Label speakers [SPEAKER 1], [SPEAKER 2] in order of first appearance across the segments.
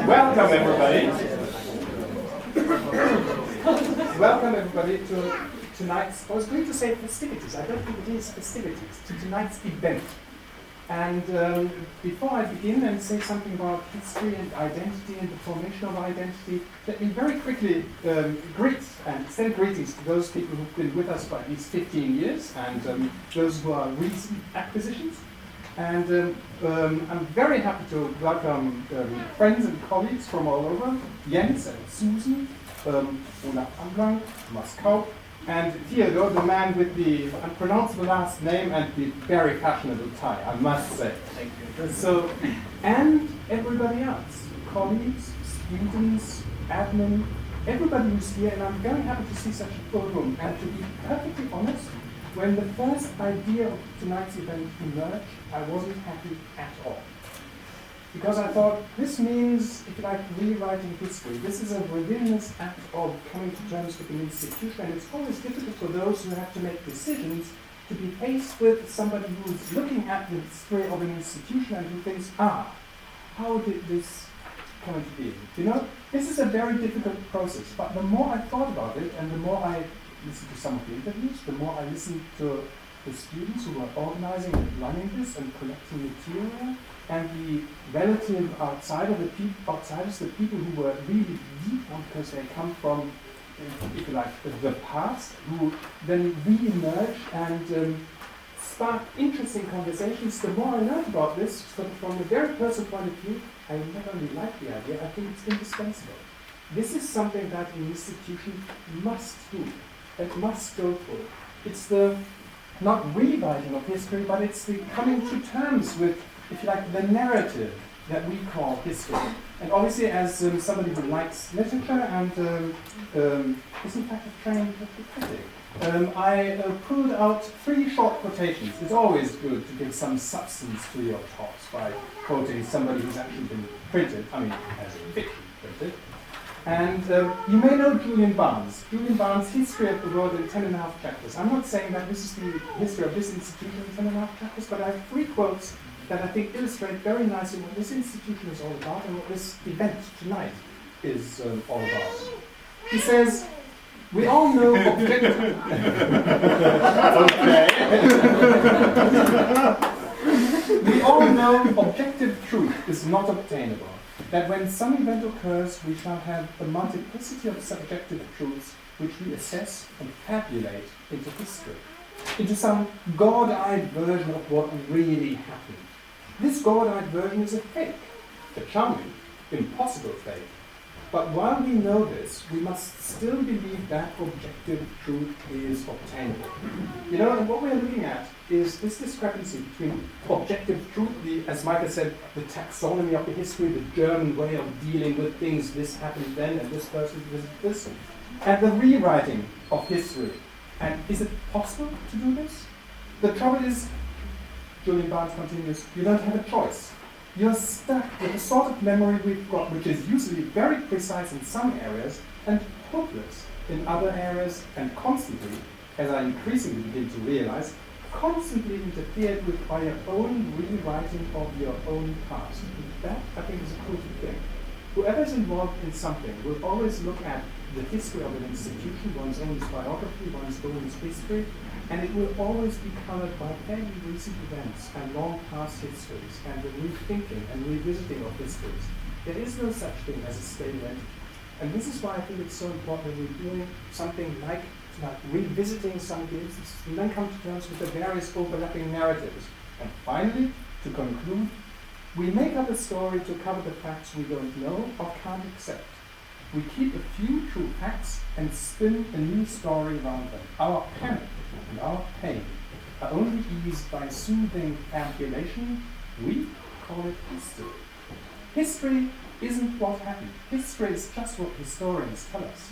[SPEAKER 1] Welcome everybody. Welcome everybody to tonight's, I was going to say festivities, I don't think it is festivities, to tonight's event. And before I begin and say something about history and identity and the formation of identity, let me very quickly greet and send greetings to those people who've been with us for at least 15 years and those who are recent acquisitions. And I'm very happy to welcome friends and colleagues from all over, Jens and Susan, Olaf Amblang, Moscow, and Theodore, the man with the unpronounceable last name and the very fashionable tie, I must say.
[SPEAKER 2] Thank you.
[SPEAKER 1] So, and everybody else, colleagues, students, admin, everybody who's here, and I'm very happy to see such a full room. And to be perfectly honest, when the first idea of tonight's event emerged, I wasn't happy at all. Because I thought, this means, if you like, rewriting history. This is a revisionist act of coming to terms with an institution, and it's always difficult for those who have to make decisions to be faced with somebody who's looking at the history of an institution and who thinks, how did this come into being? You know, this is a very difficult process, but the more I thought about it, and the more I listened to some of the interviews, the more I listened to the students who were organizing and running this and collecting material, and the relative outsiders, the people who were really deep down because they come from, if you like, the past, who then re-emerge and spark interesting conversations. The more I learned about this, from a very personal point of view, I not only like the idea, I think it's indispensable. This is something that an institution must do. It must go through. It's the not rewriting of history, but it's the coming to terms with, if you like, the narrative that we call history. And obviously, as somebody who likes literature and is in fact a trained critic, I pulled out 3 short quotations. It's always good to give some substance to your talks by quoting somebody who's actually been printed, as a fiction printed. And you may know Julian Barnes. Julian Barnes' History of the World in 10.5 chapters. I'm not saying that this is the history of this institution in 10.5 chapters, but I have 3 quotes that I think illustrate very nicely what this institution is all about and what this event tonight is all about. He says, we all know objective... We all know objective truth is not obtainable. That when some event occurs, we shall have a multiplicity of subjective truths which we assess and fabulate into history, into some God-eyed version of what really happened. This God-eyed version is a fake, a charming, impossible fake. But while we know this, we must still believe that objective truth is obtainable. You know, and what we're looking at is this discrepancy between objective truth, as Michael said, the taxonomy of the history, the German way of dealing with things, this happened then and this person visited this, and the rewriting of history. And is it possible to do this? The trouble is, Julian Barnes continues, you don't have a choice. You're stuck with the sort of memory we've got, which is usually very precise in some areas and hopeless in other areas, and constantly, as I increasingly begin to realize, constantly interfered with by your own rewriting of your own past. That, I think, is a crucial thing. Whoever is involved in something will always look at the history of an institution, one's own biography, one's own history, and it will always be colored by very recent events and long past histories and the rethinking and revisiting of histories. There is no such thing as a stable entity. And this is why I think it's so important that we're doing something like revisiting some things and then come to terms with the various overlapping narratives. And finally, to conclude, we make up a story to cover the facts we don't know or can't accept. We keep a few true facts and spin a new story around them. Our panic and our pain are only eased by soothing ambulation. We call it history. History isn't what happened. History is just what historians tell us.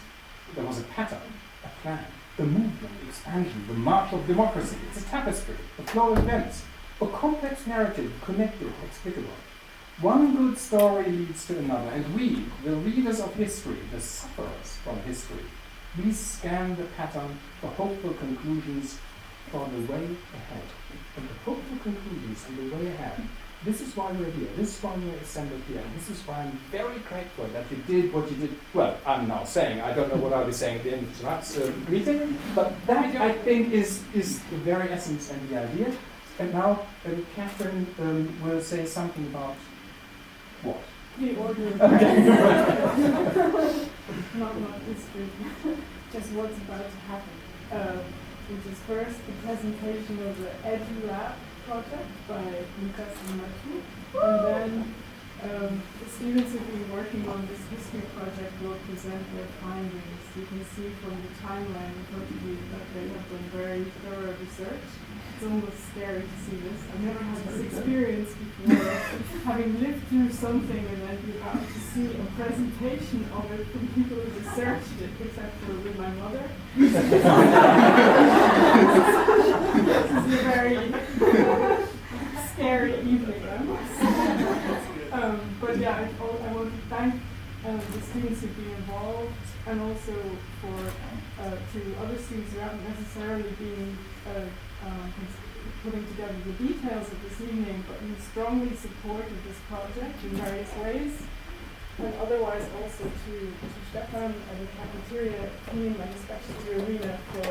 [SPEAKER 1] There was a pattern, a plan, a movement, expansion, the march of democracy. It's a tapestry, a flow of events, a complex narrative, connected, explicable. One good story leads to another, and we, the readers of history, the sufferers from history, we scan the pattern for hopeful conclusions for the way ahead. And the hopeful conclusions and the way ahead this is why we're here. This is why we're assembled here. And this is why I'm very grateful that you did what you did. Well, I'm now saying, I don't know what I'll be saying at the end of tonight's meeting, but that, I think, is the very essence and the idea. And now, Catherine will say something about what?
[SPEAKER 2] The order of
[SPEAKER 1] Okay.
[SPEAKER 2] not history, just what's about to happen. Which is first the presentation of the EduLab project by Lucas and Matthew, and then the students who've been working on this history project will present their findings. You can see from the timeline in front of you that they have done very thorough research. It's almost scary to see this. I've never had this experience before, having lived through something and then be about to see a presentation of it from people who researched it, except for with my mother. This is a very scary evening, I must say. But yeah, I want to thank the students who've been involved, and also for to other students who haven't necessarily been putting together the details of this evening, but who strongly supported this project in various ways. And otherwise also to Stefan and the cafeteria team, and especially to Irina for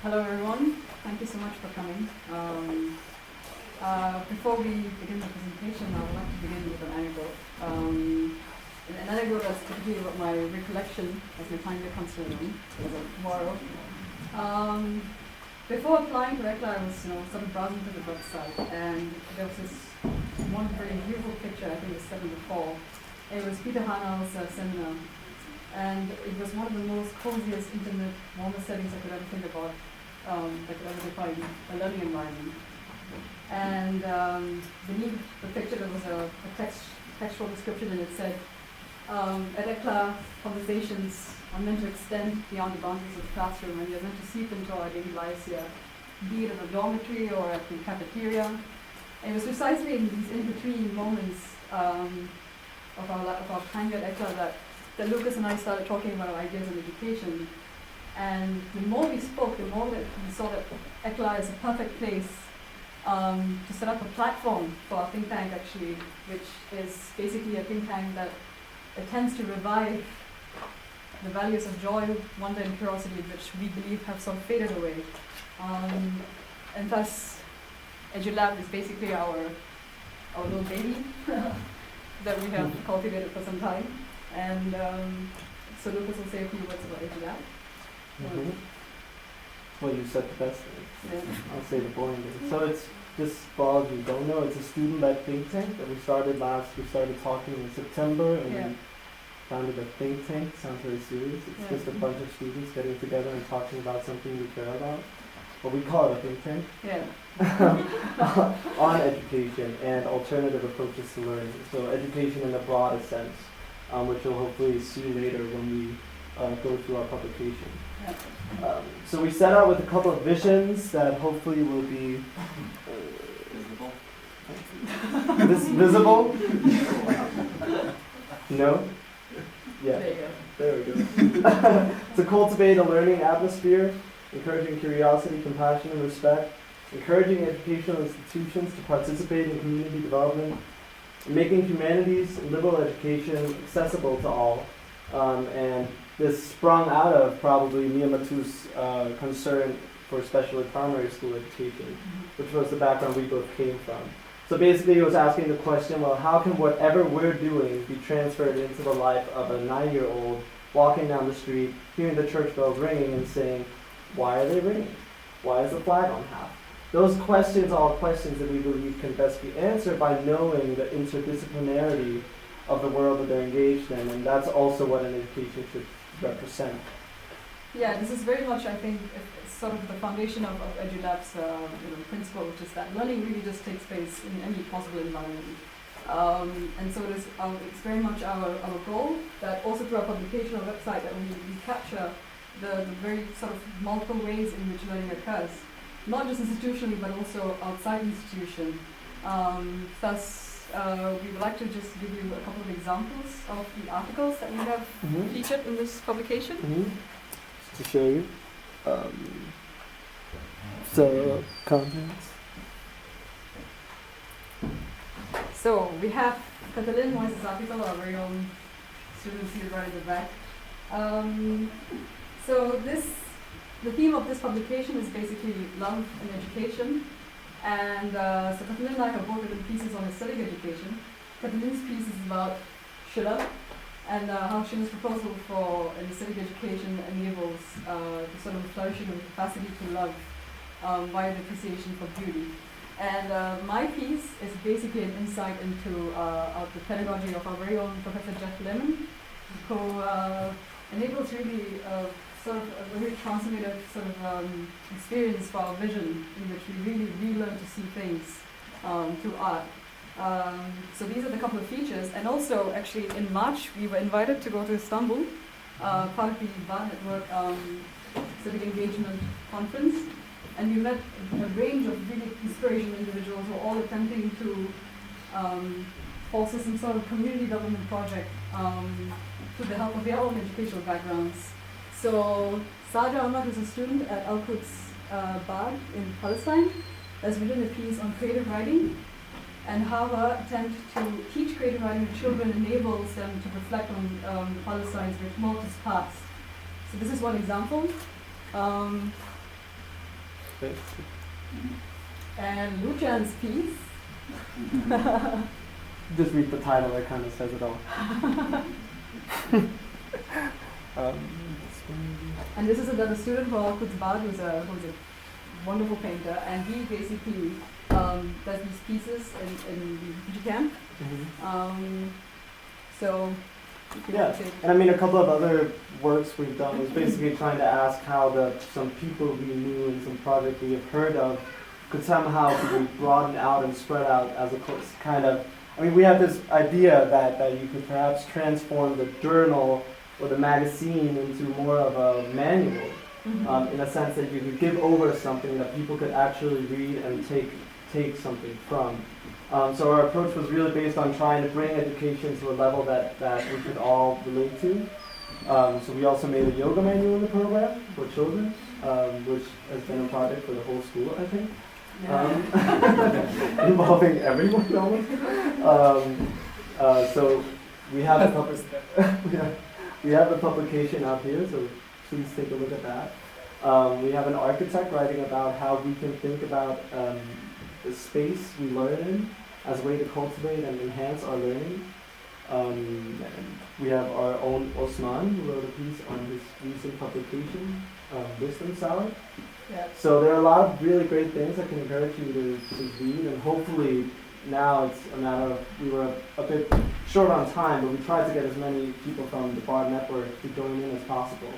[SPEAKER 3] Hello everyone, thank you so much for coming. Before we begin the presentation, I would like to begin with an anecdote. An anecdote that's typically about my recollection as my time comes to an end, as of tomorrow. Before applying to ECLA, I was sort of browsing through the website, and there was this one very beautiful picture, I think it was set in the fall. It was Peter Hanau's seminar. And it was one of the most coziest, intimate, warmest settings I could ever think about, that could ever define a learning environment. And beneath the picture there was a textual description, and it said, at ECLA, conversations are meant to extend beyond the boundaries of the classroom, and they're meant to seep into our daily lives here, be it in a dormitory or at the cafeteria. And it was precisely in these in-between moments of our time at ECLA that Lucas and I started talking about our ideas on education. And the more we spoke, the more that we saw that ECLA is a perfect place to set up a platform for our think tank, actually, which is basically a think tank that attempts to revive the values of joy, wonder, and curiosity, which we believe have sort of faded away. And thus, EduLab is basically our little baby that we have cultivated for some time. And so Lucas will say a few words about EduLab.
[SPEAKER 4] Mm-hmm. Well, you said the best thing.
[SPEAKER 3] Yeah.
[SPEAKER 4] I'll say the boring thing. So it's just, for all of you who don't know, it's a student-led think tank that we started talking in September, and we founded a think tank. Sounds very serious. It's just a bunch of students getting together and talking about something we care about. But we call it a think tank.
[SPEAKER 3] Yeah.
[SPEAKER 4] On education and alternative approaches to learning. So education in the broadest sense, which you'll hopefully see later when we go through our publication.
[SPEAKER 3] Yeah.
[SPEAKER 4] So we set out with a couple of visions that hopefully will be visible. No? Yeah. There we go. To cultivate a learning atmosphere, encouraging curiosity, compassion, and respect, encouraging educational institutions to participate in community development, making humanities and liberal education accessible to all. And this sprung out of probably Mia Matu's concern for especially primary school education, which was the background we both came from. So basically it was asking the question, well, how can whatever we're doing be transferred into the life of a 9-year-old walking down the street, hearing the church bells ringing and saying, why are they ringing? Why is the flag on half? Those questions are all questions that we believe can best be answered by knowing the interdisciplinarity of the world that they're engaged in, and that's also what an education should represent.
[SPEAKER 3] Yeah, this is very much, I think, sort of the foundation of EduLab's principle, which is that learning really just takes place in any possible environment. And so it's very much our goal that also through our publication or website that we capture the very sort of multiple ways in which learning occurs, not just institutionally but also outside institution. Thus, we would like to just give you a couple of examples of the articles that we have featured in this publication.
[SPEAKER 4] Just to show you. So, contents.
[SPEAKER 3] So we have Catalin Moises article, our very own students here right at the back. So the theme of this publication is basically love and education. And so Catalin and I have both written pieces on aesthetic education. Catalin's piece is about Schiller and how Schiller's proposal for an aesthetic education enables the sort of flourishing of capacity to love via the appreciation for beauty. And my piece is basically an insight into the pedagogy of our very own Professor Jeff Lemon, who enables really sort of a very transformative sort of experience for our vision, in which we really relearn to see things through art. So these are the couple of features. And also, actually, in March, we were invited to go to Istanbul, part of the Bar Network Civic Engagement Conference. And we met a range of really inspirational individuals who are all attempting to foster some sort of community development project through the help of their own educational backgrounds. So Saja Ahmad is a student at Al-Quds Bar in Palestine, has written a piece on creative writing and how her attempt to teach creative writing to children enables them to reflect on Palestine's tumultuous past. So this is one example. And Luchan's piece.
[SPEAKER 4] Just read the title, it kind of says it all.
[SPEAKER 3] And this is another student for Al-Quds Bar who's a wonderful painter, and he basically does these pieces in the refugee camp. So
[SPEAKER 4] yeah, and I mean a couple of other works we've done was basically trying to ask how some people we knew and some projects we have heard of could somehow be broadened out and spread out as a kind of, I mean, we have this idea that you could perhaps transform the journal or the magazine into more of a manual, in a sense that you could give over something that people could actually read and take something from. So our approach was really based on trying to bring education to a level that we could all relate to. So we also made a yoga manual in the program for children, which has been a project for the whole school, I think. Involving everyone almost. So we have we have the publication out here, so please take a look at that. We have an architect writing about how we can think about the space we learn in as a way to cultivate and enhance our learning. And we have our own Osman, who wrote a piece on his recent publication, Wisdom Salad.
[SPEAKER 3] Yeah.
[SPEAKER 4] So there are a lot of really great things I can encourage you to read, and hopefully now it's a matter of, we were a bit short on time, but we tried to get as many people from the BARD network to join in as possible.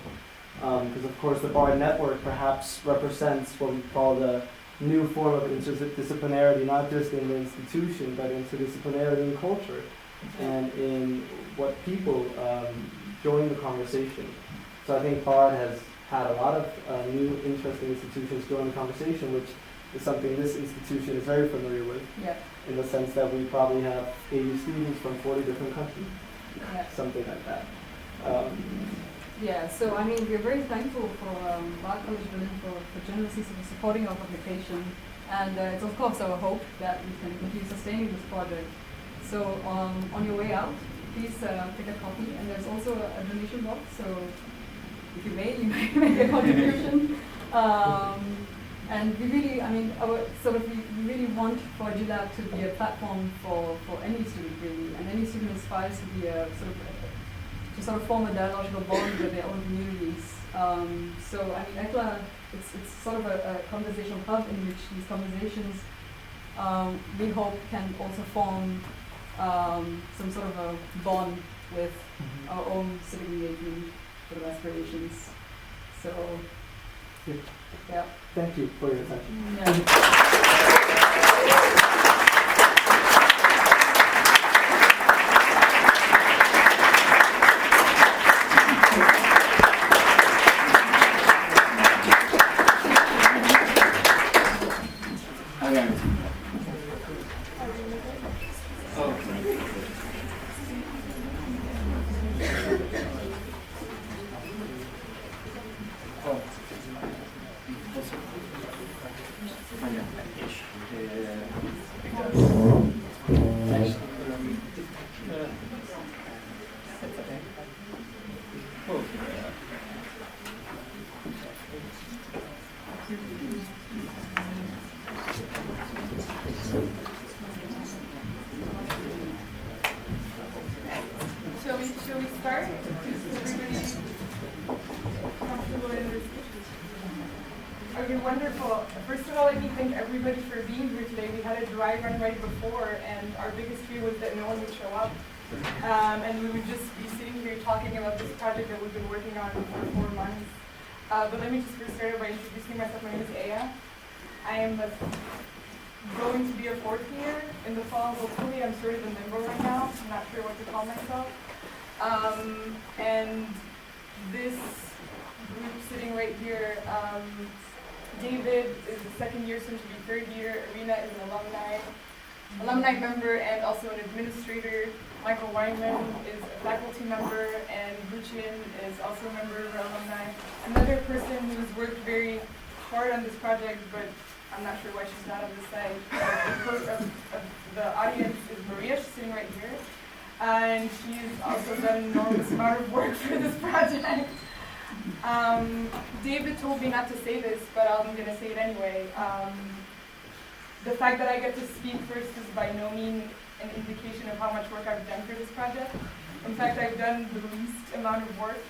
[SPEAKER 4] Because of course the BARD network perhaps represents what we call the new form of interdisciplinarity, not just in the institution, but interdisciplinarity in culture and in what people join the conversation. So I think BARD has had a lot of new interesting institutions join the conversation, which is something this institution is very familiar with, in the sense that we probably have 80 students from 40 different countries, something like that.
[SPEAKER 3] Yeah, so I mean, we're very thankful for Bard College Berlin for generously supporting our publication, and it's of course our hope that we can continue sustaining this project. So on your way out, please pick a copy, and there's also a donation box, so if you may make a contribution. And we really, I mean, we really want for EduLab to be a platform for any student really, and any student aspires to be a sort of form a dialogical bond with their own communities. So I mean, ECLA, it's sort of a conversational hub in which these conversations we hope can also form some sort of a bond with our own civic engagement sort of aspirations. So yeah.
[SPEAKER 4] Thank you for your attention.
[SPEAKER 3] Yeah.
[SPEAKER 2] Shall we start? Is everybody comfortable in this? Okay, wonderful. First of all, let me thank everybody for being here today. We had a dry run right before, and our biggest fear was that no one would show up. And we would just be sitting here talking about this project that we've been working on for 4 months. But let me just first start by introducing myself. My name is Aya. I am going to be a 4th year in the fall. Hopefully, I'm sort of in limbo right now. I'm not sure what to call myself. And this group sitting right here, David is the 2nd year, soon to be 3rd year. Irina is an alumni member and also an administrator. Michael Weinman is a faculty member, and Lucian is also a member of our alumni. Another person who's worked very hard on this project, but I'm not sure why she's not on this side. Of the audience is Maria, she's sitting right here. And she's also done an enormous amount of work for this project. David told me not to say this, but I'm going to say it anyway. The fact that I get to speak first is by no means an indication of how much work I've done for this project. In fact, I've done the least amount of work,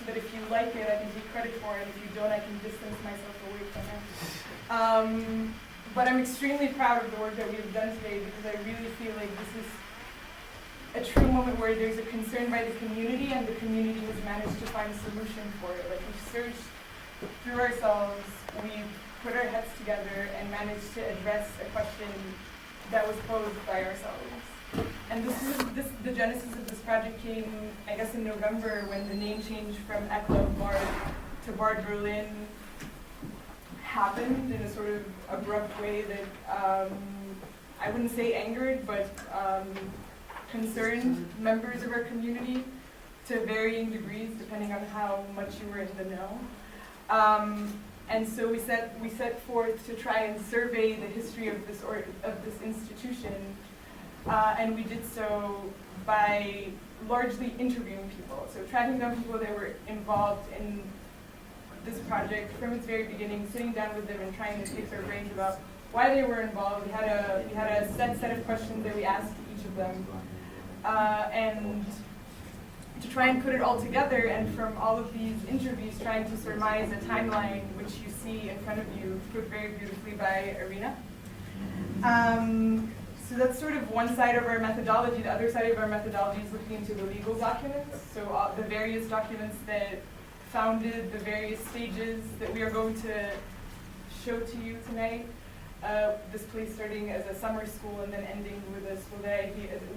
[SPEAKER 2] so that if you like it, I can take credit for it. If you don't, I can distance myself away from it. But I'm extremely proud of the work that we have done today, because I really feel like this is a true moment where there's a concern by the community, and the community has managed to find a solution for it. Like, we've searched through ourselves, we've put our heads together and managed to address a question that was posed by ourselves. And the genesis of this project came, I guess, in November, when the name change from Eklund Bard to Bard Berlin happened in a sort of abrupt way that I wouldn't say angered, but concerned members of our community to varying degrees, depending on how much you were in the know. And so we set forth to try and survey the history of this institution, and we did so by largely interviewing people. So tracking down people that were involved in this project from its very beginning, sitting down with them and trying to pick their brains about why they were involved. We had a set of questions that we asked each of them. And to try and put it all together, and from all of these interviews, trying to surmise a timeline, which you see in front of you, put very beautifully by Irina. So that's sort of one side of our methodology. The other side of our methodology is looking into the legal documents, so the various documents that founded the various stages that we are going to show to you tonight. This place starting as a summer school and then ending with a school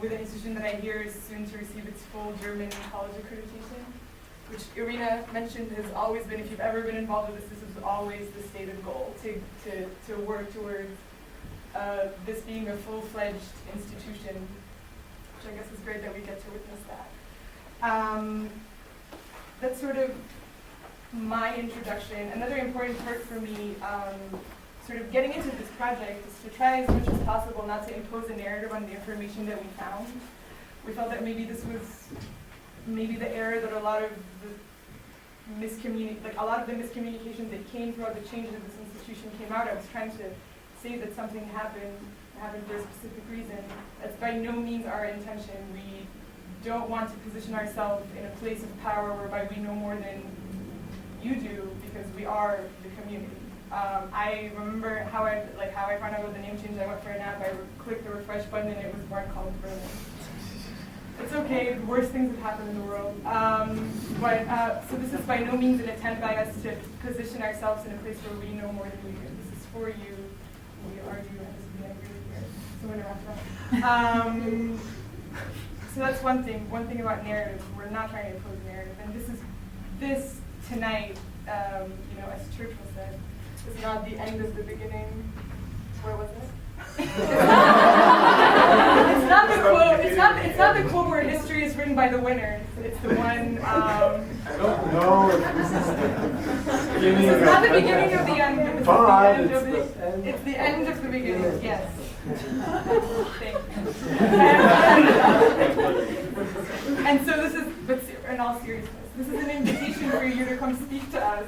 [SPEAKER 2] with an institution that I hear is soon to receive its full German college accreditation, which Irina mentioned has always been, if you've ever been involved with this is always the stated goal, to work towards this being a full-fledged institution, which I guess is great that we get to witness that. That's sort of my introduction. Another important part for me, sort of getting into this project, is to try as much as possible not to impose a narrative on the information that we found. We felt that maybe this was the era that a lot of the miscommunication that came throughout the change of this institution came out. I was trying to say that something happened for a specific reason. That's by no means our intention. We don't want to position ourselves in a place of power whereby we know more than you do, because we are the community. I remember how I found out about the name change. I went for a nap, I clicked the refresh button, and it was Bard College Berlin. It's okay, the worst things have happened in the world. So this is by no means an attempt by us to position ourselves in a place where we know more than we do. This is for you. We argue, and this is the angry here. So we're gonna wrap up. So that's one thing. One thing about narrative, we're not trying to impose a narrative. And this tonight, as Churchill said, is not the end of the beginning. Where was it? It's not the
[SPEAKER 5] not the quote where history is written by the winners. It's the one.
[SPEAKER 4] No, this is
[SPEAKER 5] It's not the beginning of the end. It's
[SPEAKER 4] Fine,
[SPEAKER 5] the end of
[SPEAKER 4] it's
[SPEAKER 5] the.
[SPEAKER 4] the end.
[SPEAKER 5] It's the end of the beginning. Yes. Thank you. And so this is, but in all seriousness, this is an invitation for you to come speak to us.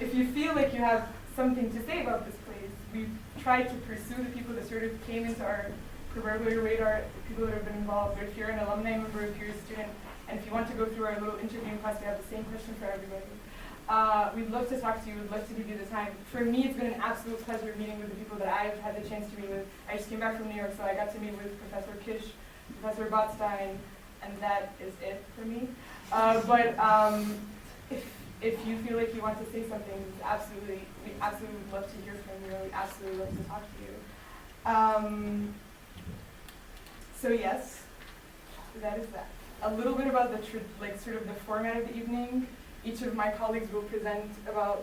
[SPEAKER 5] If you feel like you have something to say about this place, we tried to pursue the people that sort of came into our proverbial radar, people that have been involved. Or if you're an alumni member, if you're a student, and if you want to go through our little interviewing class, we have the same question for everybody. We'd love to talk to you. We'd love to give you the time. For me, it's been an absolute pleasure meeting with the people that I've had the chance to meet with. I just came back from New York, so I got to meet with Professor Kish, Professor Botstein, and that is it for me. If you feel like you want to say something, we absolutely would love to hear from you. We absolutely love to talk to you. So yes, that is that. A little bit about the sort of the format of the evening. Each of my colleagues will present on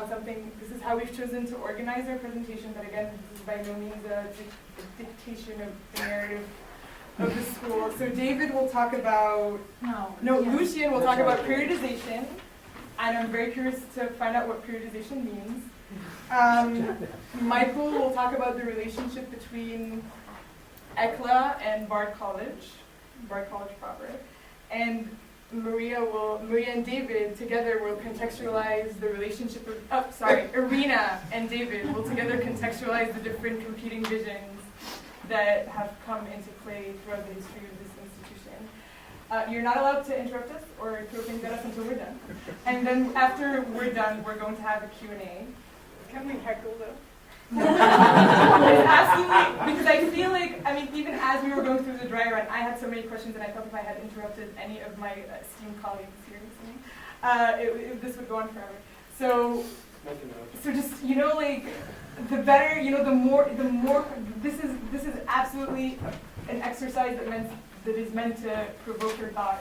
[SPEAKER 5] something. This is how we've chosen to organize our presentation, but again, this is by no means a dictation of the narrative of the school. So David will talk about, Lucien will talk about periodization, and I'm very curious to find out what periodization means. Michael will talk about the relationship between ECLA and Bard College proper, and Maria and David together will contextualize the relationship of, Irina and David will together contextualize the different competing visions that have come into play throughout the history of this institution. You're not allowed to interrupt us or throw things at us until we're done. And then after we're done, we're going to have a Q&A. Can we heckle though? Absolutely, because I feel like, even as we were going through the dry run, I had so many questions and I felt if I had interrupted any of my esteemed colleagues here listening, this would go on forever. So just, the better, the more, this is absolutely an exercise that is meant to provoke your thought.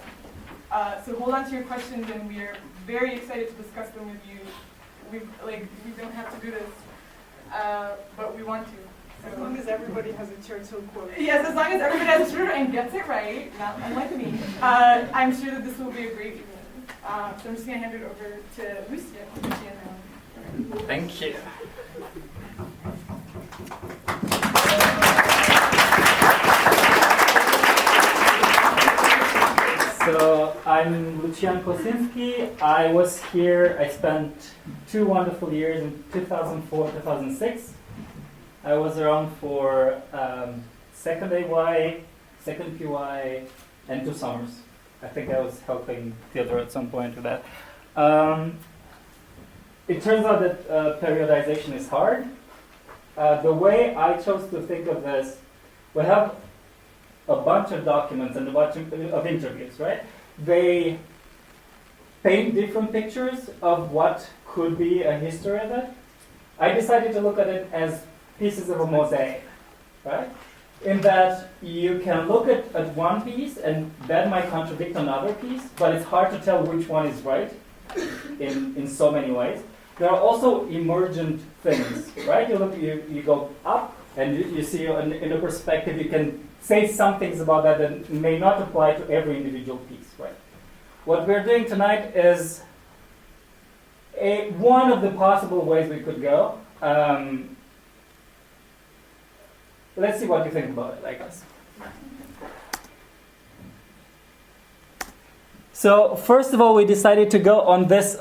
[SPEAKER 5] So hold on to your questions, and we are very excited to discuss them with you. We don't have to do this, but we want to. So. As long as everybody has a Churchill quote. Yes, as long as everybody has a Churchill and gets it right, not unlike me, I'm sure that this will be a great evening. So I'm just going to hand it over to Lucien.
[SPEAKER 6] Thank you. So I'm Lucian Kosinski. I was here, I spent 2 wonderful years in 2004, 2006. I was around for second AY, second PY, and 2 summers. I think I was helping Theodore at some point with that. It turns out that periodization is hard. The way I chose to think of this, we have a bunch of documents and a bunch of interviews, right? They paint different pictures of what could be a history of it. I decided to look at it as pieces of a mosaic, right? In that you can look at one piece and that might contradict another piece, but it's hard to tell which one is right in so many ways. There are also emergent things, right? You go up and you see in a perspective, you can say some things about that may not apply to every individual piece, right? What we're doing tonight is one of the possible ways we could go. Let's see what you think about it, I guess. So first of all, we decided to go on this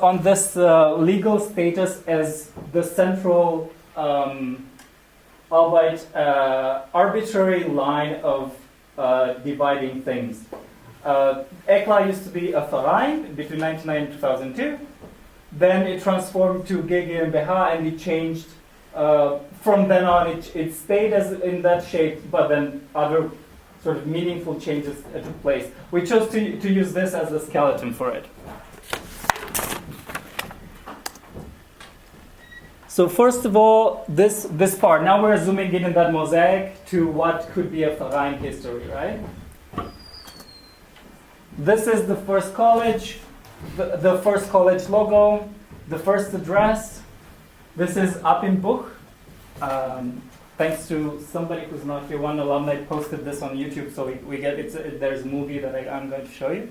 [SPEAKER 6] legal status as the central, albeit arbitrary line of dividing things. ECLA used to be a verein between 1999 and 2002. Then it transformed to GmbH, and it changed. From then on, it stayed as in that shape, but then other sort of meaningful changes took place. We chose to use this as the skeleton for it. So first of all, this part. Now we're zooming in that mosaic to what could be a verein history, right? This is the first college, the first college logo, the first address. This is up in Buch. thanks to somebody who's not here, one alumni posted this on YouTube, so we get there's a movie that I'm going to show you.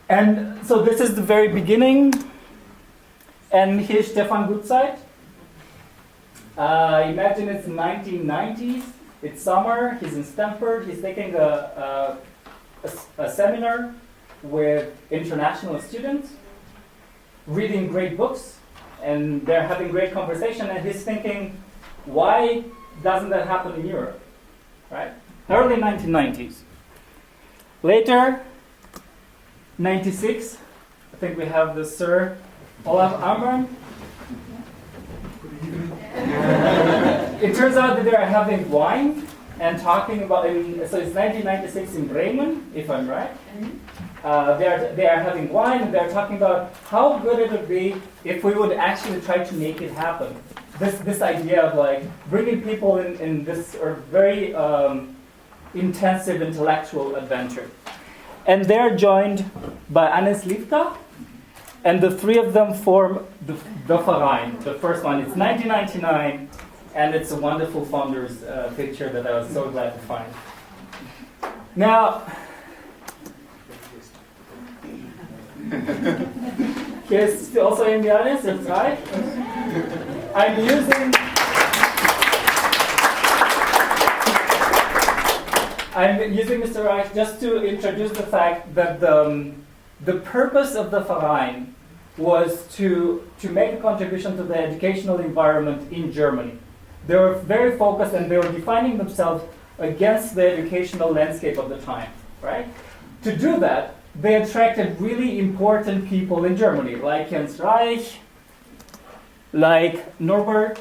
[SPEAKER 6] And so this is the very beginning, and here's Stefan Gutzeit. Imagine it's 1990s, it's summer, he's in Stanford, he's taking a seminar with international students, reading great books, and they're having great conversation, and he's thinking, why doesn't that happen in Europe, right? Early 1990s. Later, 96, I think we have the Sir Olaf Amram. It turns out that they are having wine and talking about, so it's 1996 in Bremen, if I'm right. They are having wine and they're talking about how good it would be if we would actually try to make it happen. This idea of like bringing people in this very intensive intellectual adventure. And they're joined by Annes Lifta, and the three of them form the Verein, the first one. It's 1999, and it's a wonderful founder's picture that I was so glad to find. Now, here's also in the audience, that's right. I'm using Mr. Reich just to introduce the fact that the purpose of the Verein was to make a contribution to the educational environment in Germany. They were very focused and they were defining themselves against the educational landscape of the time, right? To do that, they attracted really important people in Germany, like Jens Reich, like Norbert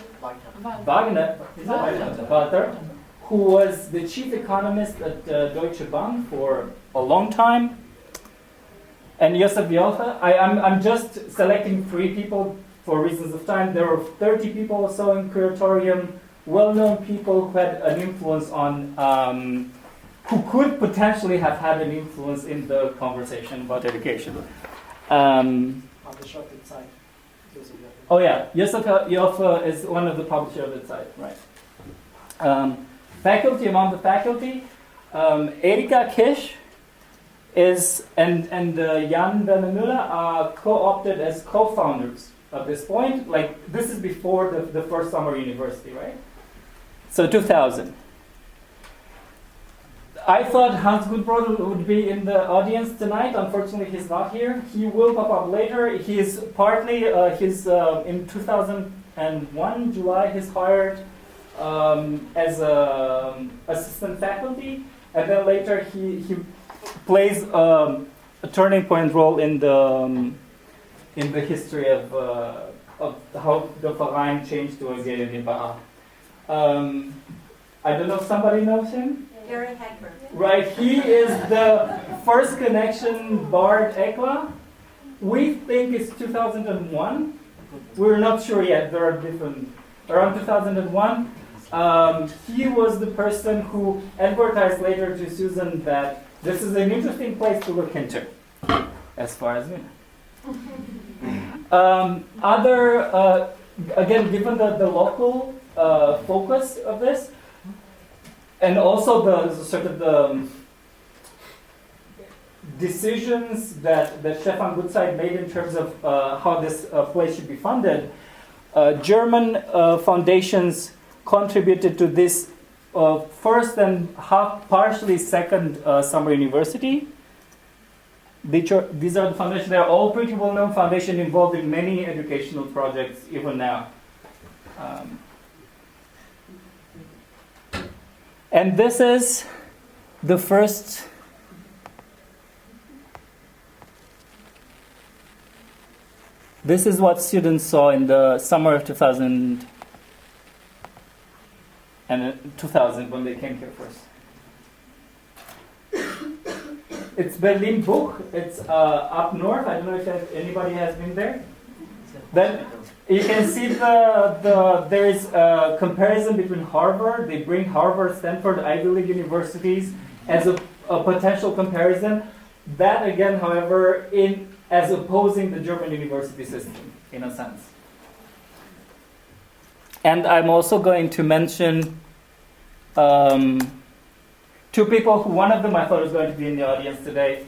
[SPEAKER 6] Wagner, who was the chief economist at Deutsche Bank for a long time, and Josef Joche. I'm just selecting 3 people for reasons of time. There were 30 people or so in Curatorium, well-known people who had an influence on, who could potentially have had an influence in the conversation about education.
[SPEAKER 4] Publisher of the Zeit.
[SPEAKER 6] Oh yeah, Josef Joche is one of the publishers of the Zeit, right. Faculty, among the faculty, Erika Kisch is and Jan Werner Müller are co-opted as co-founders at this point. Like, this is before the first summer university, right? So 2000. I thought Hans Gudbrodel would be in the audience tonight. Unfortunately, he's not here. He will pop up later. He's partly, in 2001, July, he's hired as assistant faculty, and then later he plays a turning point role in the history of how the Verein changed to a GmbH. I don't know if somebody knows him.
[SPEAKER 7] Gary Hagberg.
[SPEAKER 6] Right, he is the first connection Bard ECLA. We think it's 2001. We're not sure yet. There are different. Around 2001. He was the person who advertised later to Susan that this is an interesting place to look into, as far as we know. Again, given the local focus of this, and also the sort of the decisions that Stefan Gutzeit made in terms of how this place should be funded, German foundations contributed to this first and partially second summer university. These are the foundations. They are all pretty well-known foundations involved in many educational projects even now. And this is the first. This is what students saw in the summer of 2000 when they came here first. It's Berlin Buch. It's up north. I don't know if anybody has been there. Then you can see there is a comparison between Harvard. They bring Harvard, Stanford, Ivy League universities as a potential comparison. That again, however, as opposing the German university system in a sense. And I'm also going to mention two people who, one of them I thought was going to be in the audience today.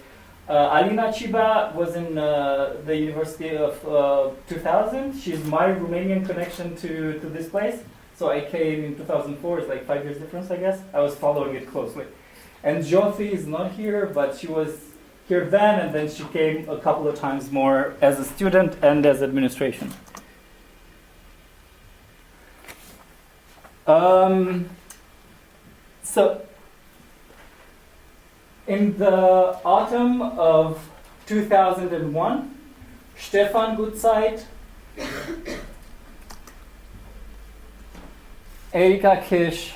[SPEAKER 6] Alina Chiba was in the University of 2000. She's my Romanian connection to this place. So I came in 2004. It's like 5 years difference, I guess. I was following it closely. And Jyoti is not here, but she was here then, and then she came a couple of times more as a student and as administration. So in the autumn of 2001, Stefan Gutzeit, Erika Kish,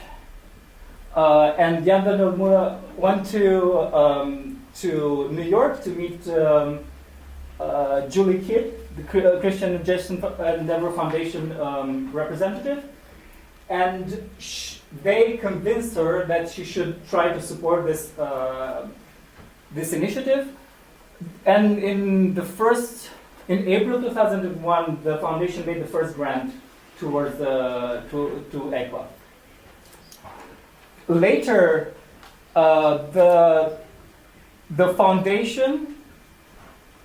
[SPEAKER 6] and Jan van der Moer went to New York to meet Julie Kidd, the Christian Endeavor Foundation representative, and they convinced her that she should try to support this this initiative. And in April 2001, the foundation made the first grant towards to ECLA. Later, the foundation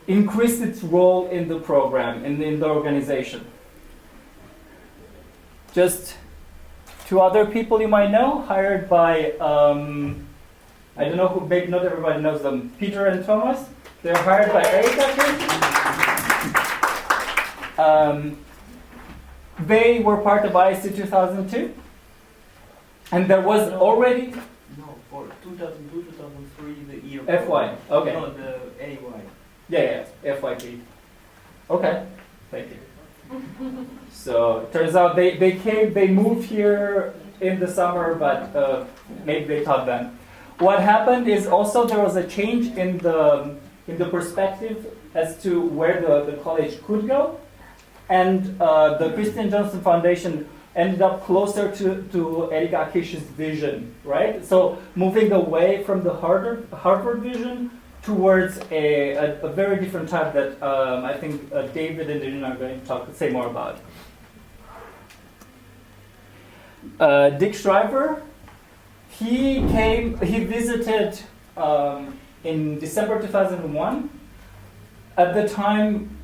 [SPEAKER 6] increased its role in the program, in the organization. Just two other people you might know, hired by, I don't know who, maybe not everybody knows them, Peter and Thomas. They're hired by Erika. They were part of ISC 2002. And there was already...
[SPEAKER 7] No, for 2002, 2003, the year.
[SPEAKER 6] FY, okay.
[SPEAKER 7] No, the AY.
[SPEAKER 6] Yeah, FYP. Okay, thank you. So it turns out they moved here in the summer, but maybe they taught then. What happened is also there was a change in the perspective as to where the college could go, and the Christian Johnson Foundation ended up closer to Erika Kish's vision, right? So moving away from the Harvard vision towards a very different type that I think David and Irina are going to say more about. Dick Shriver, he visited in December 2001. At the time,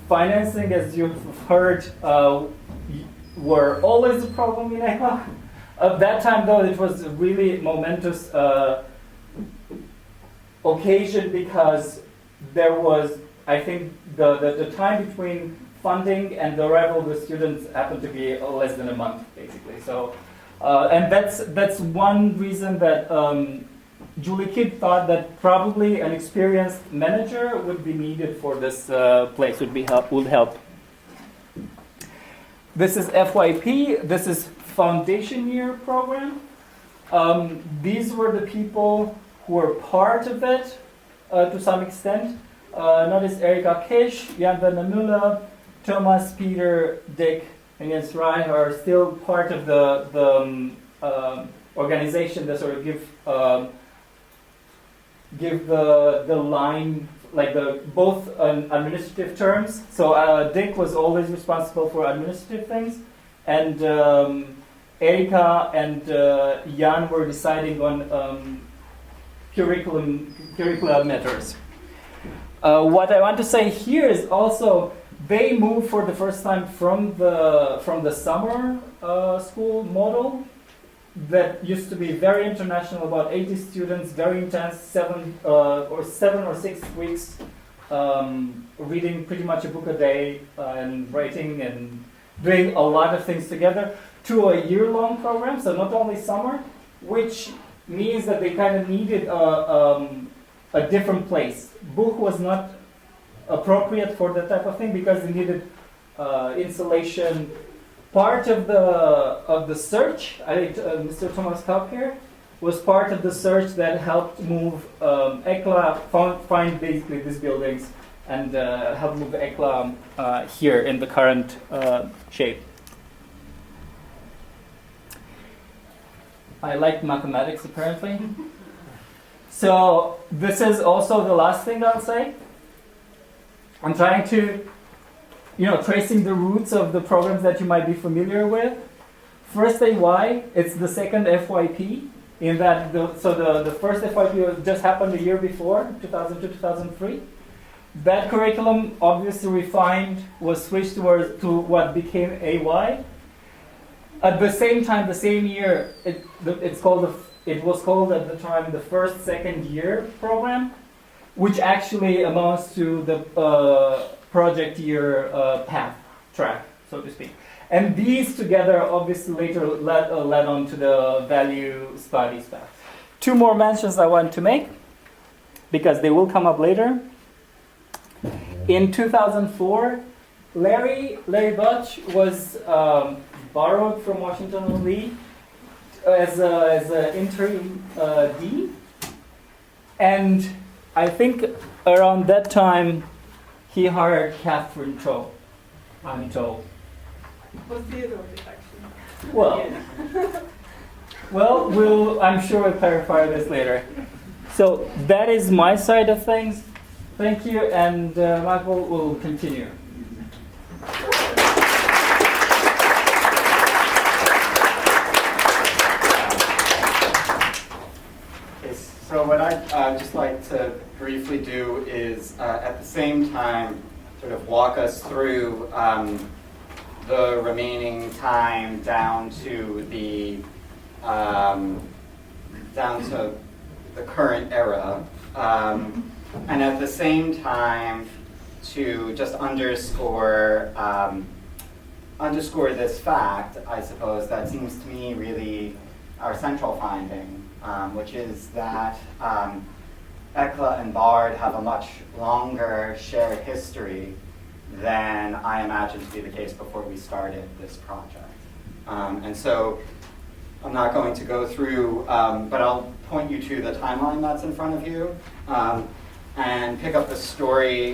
[SPEAKER 6] financing, as you've heard, were always a problem in ECLA. At that time, though, it was a really momentous occasion because there was, I think, the time between funding and the arrival of the students happened to be less than a month, basically. So, and that's one reason that Julie Kidd thought that probably an experienced manager would be needed for this place, would help. This is FYP. This is foundation year program. These were the people who were part of it to some extent. Notice Erika Kish, Jan van der Müller, Thomas, Peter, Dick, and Jens Reich are still part of the organization that sort of give the line, like both administrative terms. So Dick was always responsible for administrative things, and Erika and Jan were deciding on curriculum matters. What I want to say here is also they moved for the first time from the summer school model that used to be very international, about 80 students, very intense, 7 or 6 weeks, reading pretty much a book a day and writing and doing a lot of things together, to a year-long program, so not only summer, which means that they kind of needed a different place. Buch was not appropriate for that type of thing because they needed insulation. Part of the search, I think Mr. Thomas Kaup here, was part of the search that helped move ECLA, find basically these buildings and help move ECLA here in the current shape. I like mathematics apparently. So this is also the last thing I'll say. I'm trying to, tracing the roots of the programs that you might be familiar with. First AY, it's the second FYP, in that the first FYP just happened a year before, 2002, 2003. That curriculum, obviously refined, was switched to what became AY. At the same time, the same year, it was called at the time the first second year program, which actually amounts to the project year path track, so to speak. And these together obviously later led on to the value studies path. Two more mentions I want to make, because they will come up later. In 2004, Larry Butch was borrowed from Washington Lee as an interim D. And I think around that time, he hired Catherine Toal. I'm Toal.
[SPEAKER 5] Was Theodore did actually.
[SPEAKER 6] Well, I'm sure we'll clarify this later. So that is my side of things. Thank you, and Michael will continue.
[SPEAKER 8] So what I'd just like to briefly do is, at the same time, sort of walk us through the remaining time down to the current era, and at the same time to just underscore this fact, I suppose, that seems to me really our central finding. Which is that ECLA and BARD have a much longer shared history than I imagined to be the case before we started this project. And so I'm not going to go through, but I'll point you to the timeline that's in front of you and pick up the story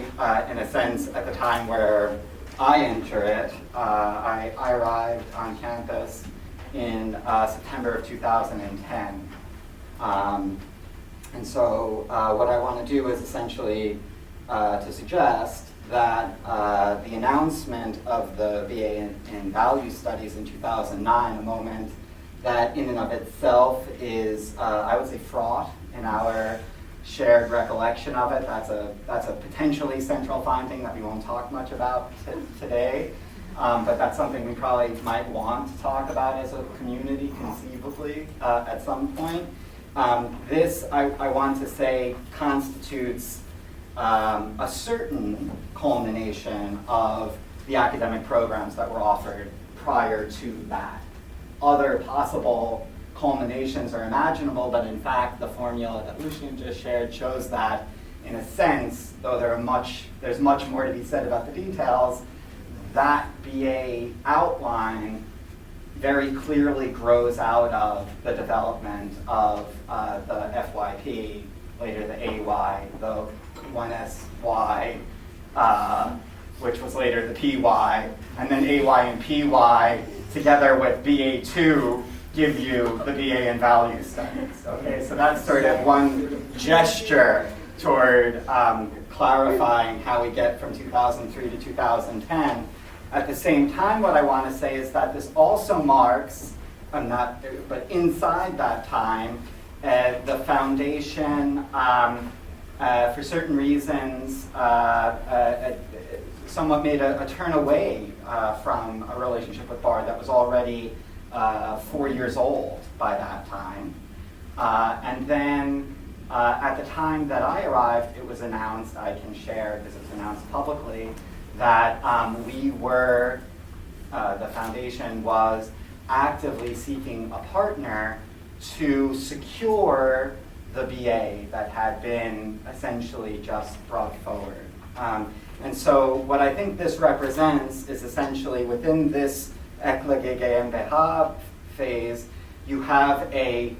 [SPEAKER 8] in a sense at the time where I enter it. I arrived on campus in September of 2010. And so what I want to do is essentially to suggest that the announcement of the BA in Value Studies in 2009, a moment that in and of itself is, I would say, fraught in our shared recollection of it. That's a potentially central finding that we won't talk much about today. But that's something we probably might want to talk about as a community conceivably at some point. This, I want to say, constitutes a certain culmination of the academic programs that were offered prior to that. Other possible culminations are imaginable, but in fact the formula that Lucian just shared shows that, in a sense, though there's much more to be said about the details, that BA outline very clearly grows out of the development of the FYP, later the AY, the 1SY, which was later the PY, and then AY and PY together with BA2 give you the BA in Value Studies. Okay, so that's sort of one gesture toward clarifying how we get from 2003 to 2010. At the same time, what I want to say is that this also marks, but inside that time, the foundation, for certain reasons, somewhat made a turn away from a relationship with BARD that was already 4 years old by that time. And then at the time that I arrived, it was announced, I can share because it was announced publicly, that we were, the foundation was actively seeking a partner to secure the BA that had been essentially just brought forward. And so what I think this represents is essentially within this ECLA GmbH phase, you have a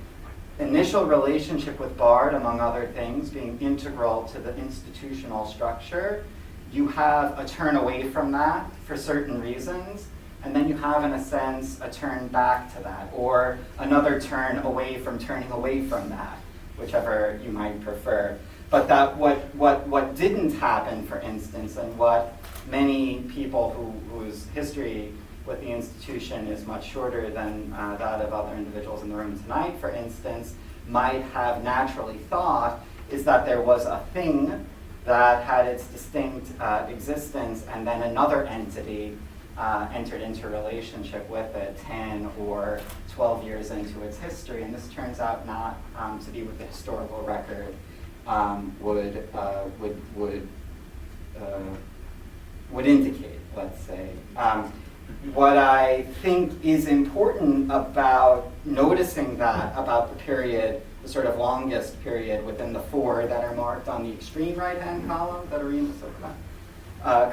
[SPEAKER 8] initial relationship with BARD, among other things, being integral to the institutional structure. You have a turn away from that for certain reasons, and then you have, in a sense, a turn back to that, or another turn away from turning away from that, whichever you might prefer. But that what didn't happen, for instance, and what many people whose history with the institution is much shorter than that of other individuals in the room tonight, for instance, might have naturally thought is that there was a thing that had its distinct existence, and then another entity entered into a relationship with it 10 or 12 years into its history. And this turns out not to be what the historical record would indicate, let's say. What I think is important about noticing that about the period, the sort of longest period within the four that are marked on the extreme right-hand column that Arina so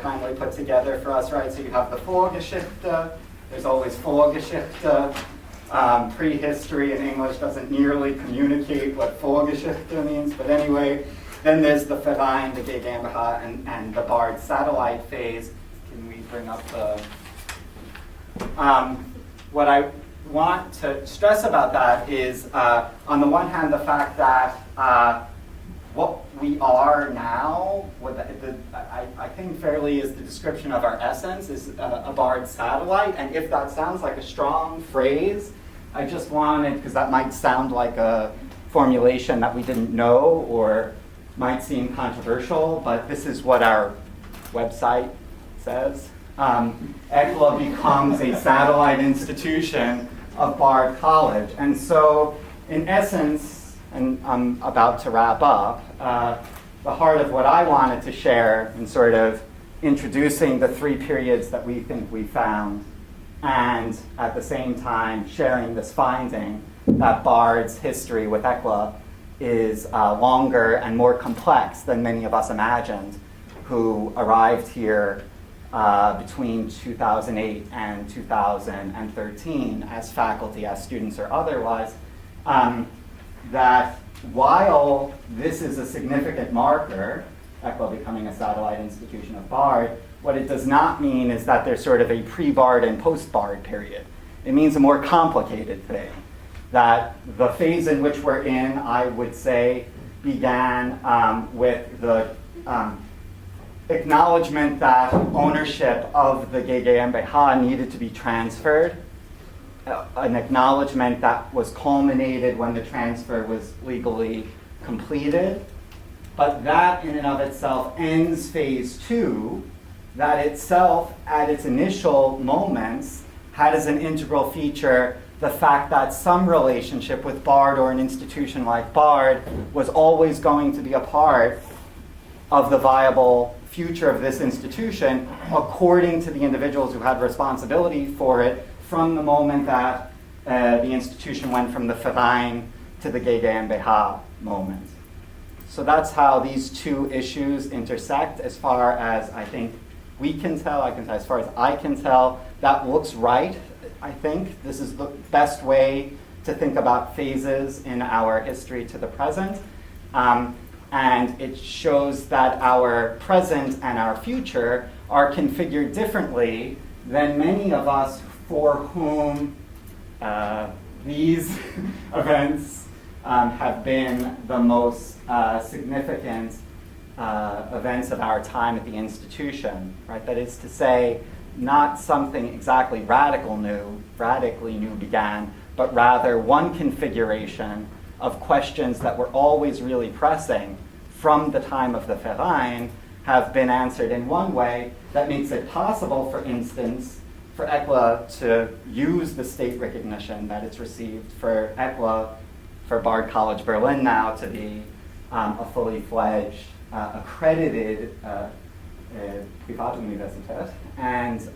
[SPEAKER 8] kindly put together for us, right? So you have the Vorgeschichte, there's always Vorgeschichte. Prehistory in English doesn't nearly communicate what Vorgeschichte means, but anyway, then there's the Verein, the GmbH, and the Bard satellite phase. Can we bring up the... what I want to stress about that is, on the one hand, the fact that what we are now, I think fairly is the description of our essence, is a Bard satellite. And if that sounds like a strong phrase, I just wanted, because that might sound like a formulation that we didn't know or might seem controversial, but this is what our website says. ECLA becomes a satellite institution of Bard College. And so, in essence, and I'm about to wrap up, the heart of what I wanted to share in sort of introducing the three periods that we think we found, and at the same time sharing this finding that Bard's history with ECLA is longer and more complex than many of us imagined who arrived here between 2008 and 2013 as faculty, as students, or otherwise, that while this is a significant marker, ECLA becoming a satellite institution of Bard, what it does not mean is that there's sort of a pre-Bard and post-Bard period. It means a more complicated thing, that the phase in which we're in, I would say, began with the acknowledgement that ownership of the GmbH needed to be transferred, an acknowledgement that was culminated when the transfer was legally completed. But that in and of itself ends phase two, that itself at its initial moments had as an integral feature the fact that some relationship with Bard or an institution like Bard was always going to be a part of the viable future of this institution according to the individuals who had responsibility for it from the moment that the institution went from the Verein to the GmbH moment. So that's how these two issues intersect as far as I think we can tell, as far as I can tell, that looks right. I think this is the best way to think about phases in our history to the present. And it shows that our present and our future are configured differently than many of us for whom these events have been the most significant events of our time at the institution, right? That is to say, not something exactly radically new began, but rather one configuration of questions that were always really pressing from the time of the Verein have been answered in one way that makes it possible, for instance, for ECLA to use the state recognition that it's received for ECLA, for Bard College Berlin now to be a fully fledged, accredited Privatuniversität, and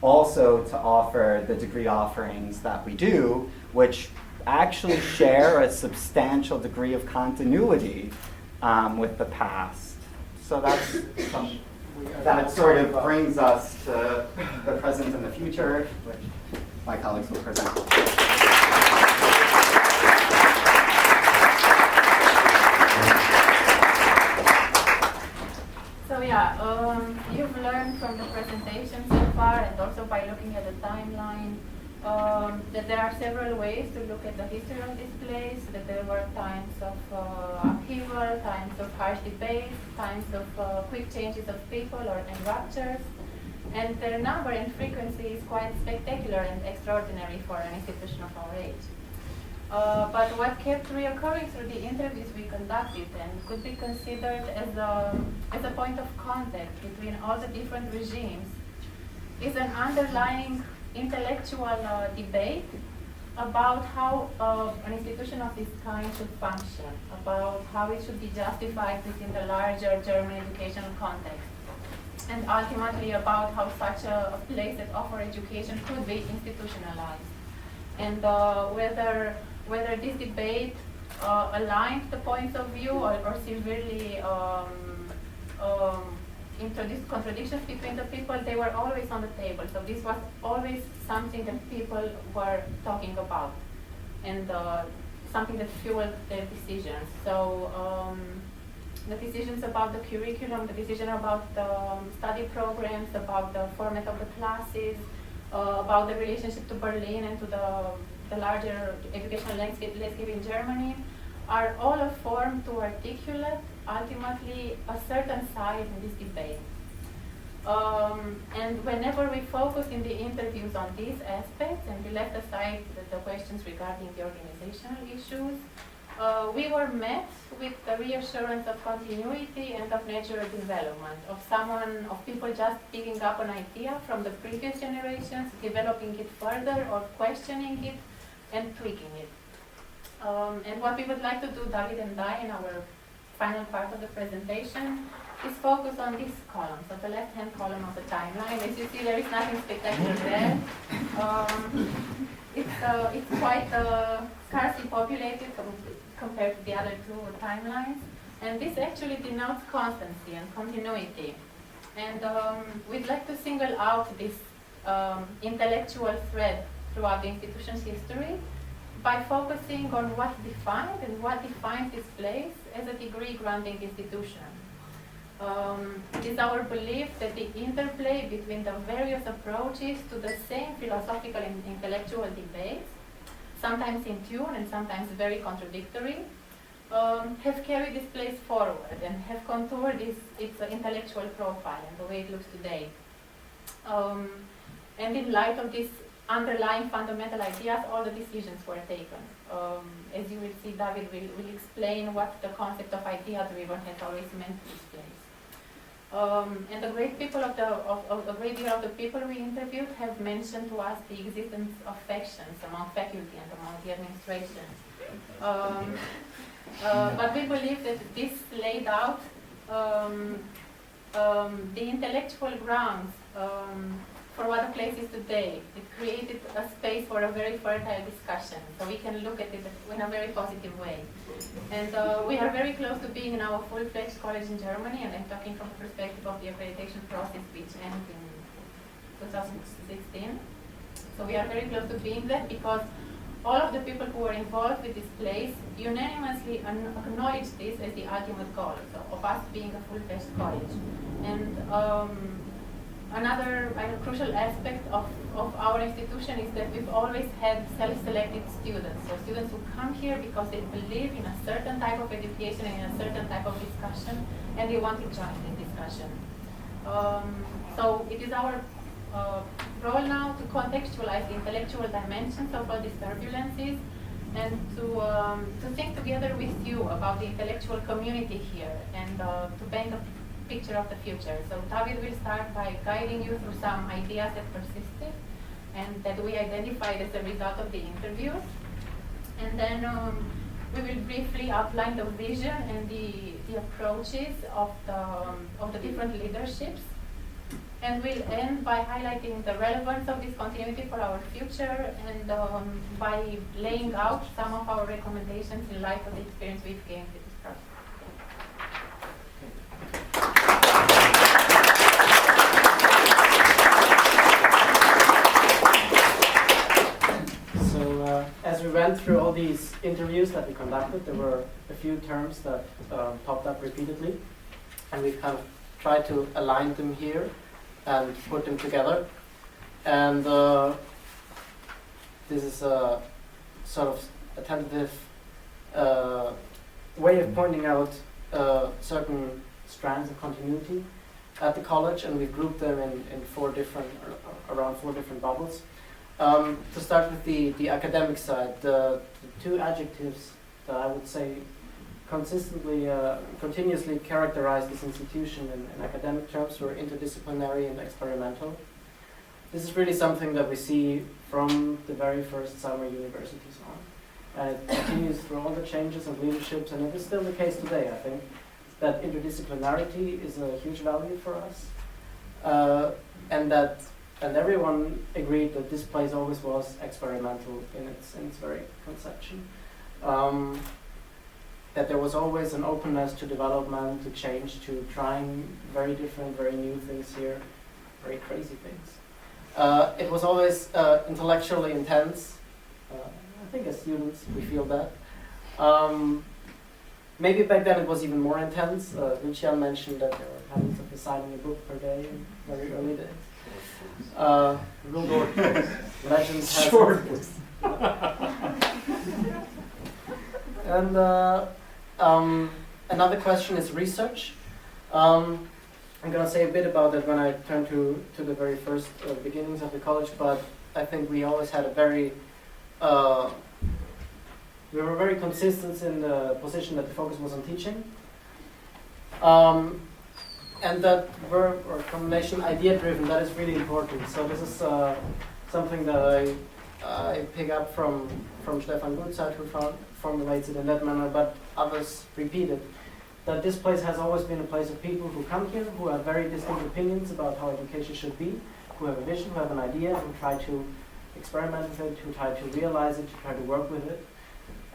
[SPEAKER 8] also to offer the degree offerings that we do, which actually share a substantial degree of continuity with the past. So that sort of brings us to the present and the future, which my colleagues will present.
[SPEAKER 9] So yeah, you've learned from the presentation so far, and also by looking at the timeline, that there are several ways to look at the history of this place, that there were times of upheaval, times of harsh debate, times of quick changes of people and ruptures, And their number and frequency is quite spectacular and extraordinary for an institution of our age. But what kept reoccurring through the interviews we conducted and could be considered as a point of contact between all the different regimes is an underlying intellectual debate about how an institution of this kind should function, about how it should be justified within the larger German educational context, and ultimately about how such a place that offers education could be institutionalized, and whether this debate aligned the points of view or severely introduced contradictions between the people. They were always on the table. So this was always something that people were talking about and something that fueled their decisions. So the decisions about the curriculum, the decision about the study programs, about the format of the classes, about the relationship to Berlin and to the larger educational landscape in Germany, are all a form to articulate ultimately a certain side in this debate. And whenever we focused in the interviews on these aspects and we left aside the questions regarding the organizational issues, we were met with the reassurance of continuity and of natural development, of people just picking up an idea from the previous generations, developing it further or questioning it and tweaking it. And what we would like to do, David and I, in our final part of the presentation, is focus on this column, so the left-hand column of the timeline. As you see, there is nothing spectacular there. It's quite scarcely populated compared to the other two timelines, and this actually denotes constancy and continuity. And we'd like to single out this intellectual thread throughout the institution's history by focusing on what defined and what defines this place as a degree-granting institution. It is our belief that the interplay between the various approaches to the same philosophical and intellectual debates, sometimes in tune and sometimes very contradictory, have carried this place forward and have contoured its intellectual profile and the way it looks today. And in light of these underlying fundamental ideas, all the decisions were taken. As you will see, David will explain what the concept of idea-driven has always meant to this place. And a great deal of the people we interviewed have mentioned to us the existence of factions among faculty and among the administration. But we believe that this laid out the intellectual grounds for what the place is today. It created a space for a very fertile discussion, so we can look at it in a very positive way. And we are very close to being in our full-fledged college in Germany, and I'm talking from the perspective of the accreditation process, which ends in 2016. So we are very close to being there because all of the people who were involved with this place unanimously acknowledge this as the ultimate goal, so of us being a full-fledged college. And another crucial aspect of our institution is that we've always had self-selected students, so students who come here because they believe in a certain type of education and in a certain type of discussion, and they want to join the discussion. So it is our role now to contextualize the intellectual dimensions of all these turbulences and to think together with you about the intellectual community here and to paint a picture of the future. So David will start by guiding you through some ideas that persisted and that we identified as a result of the interviews. And then we will briefly outline the vision and the approaches of the different leaderships. And we'll end by highlighting the relevance of this continuity for our future and by laying out some of our recommendations in light of the experience we've gained with this project.
[SPEAKER 4] As we went through all these interviews that we conducted, there were a few terms that popped up repeatedly, and we've kind of tried to align them here and put them together. And this is a sort of a tentative way of pointing out certain strands of continuity. at the college, and we've grouped them in around four different bubbles. To start with the academic side, the two adjectives that I would say continuously characterize this institution in academic terms were interdisciplinary and experimental. This is really something that we see from the very first summer universities on. And it continues through all the changes of leaderships, and it is still the case today, I think, that interdisciplinarity is a huge value for us. And everyone agreed that this place always was experimental in its very conception. That there was always an openness to development, to change, to trying very different, very new things here, very crazy things. It was always intellectually intense. I think as students we feel that. Maybe back then it was even more intense. Lucian mentioned that there were habits of designing a book per day in very early days. Legend has
[SPEAKER 1] Short.
[SPEAKER 4] And another question is research. I'm going to say a bit about that when I turn to the very first beginnings of the college, but I think we always had a very, we were very consistent in the position that the focus was on teaching. And that verb or combination idea-driven, that is really important. So this is something that I pick up from Stefan Gutzeit, who formulates it in that manner, but others repeat it. That this place has always been a place of people who come here, who have very distinct opinions about how education should be, who have a vision, who have an idea, who try to experiment with it, who try to realize it, to try to work with it.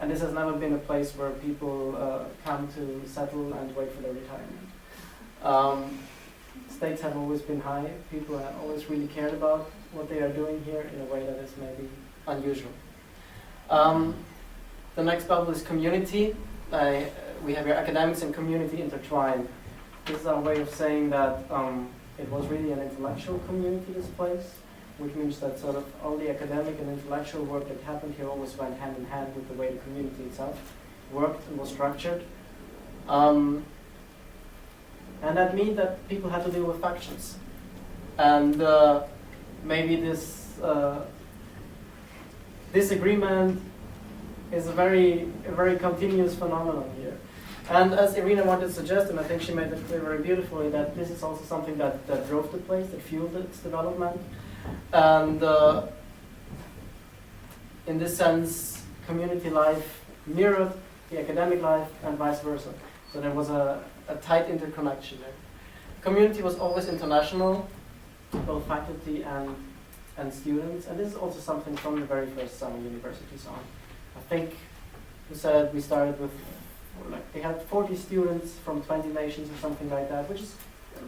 [SPEAKER 4] And this has never been a place where people come to settle and wait for their retirement. Stakes have always been high. People have always really cared about what they are doing here in a way that is maybe unusual. The next bubble is community. We have your academics and community intertwined. This is our way of saying that it was really an intellectual community, this place, which means that sort of all the academic and intellectual work that happened here always went hand in hand with the way the community itself worked and was structured. And that means that people had to deal with factions. And maybe this disagreement is a very continuous phenomenon here. And as Irina wanted to suggest, and I think she made it clear very beautifully, that this is also something that drove the place, that fueled its development. And in this sense, community life mirrored the academic life and vice versa. So there was a tight interconnection there. Community was always international, both faculty and students, and this is also something from the very first summer universities on. I think we said we started with, they had 40 students from 20 nations or something like that, which is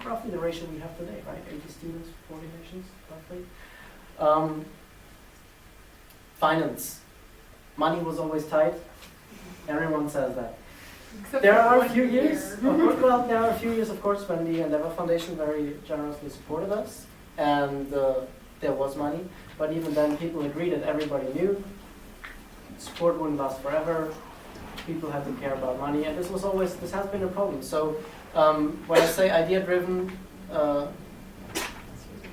[SPEAKER 4] roughly the ratio we have today, right? 80 students, 40 nations, roughly. Finance. Money was always tight. Everyone says that. There are a few years, of course, when the Endeavor Foundation very generously supported us, and there was money. But even then, people agreed that everybody knew support wouldn't last forever. People had to care about money, and this has been a problem. So when I say idea-driven,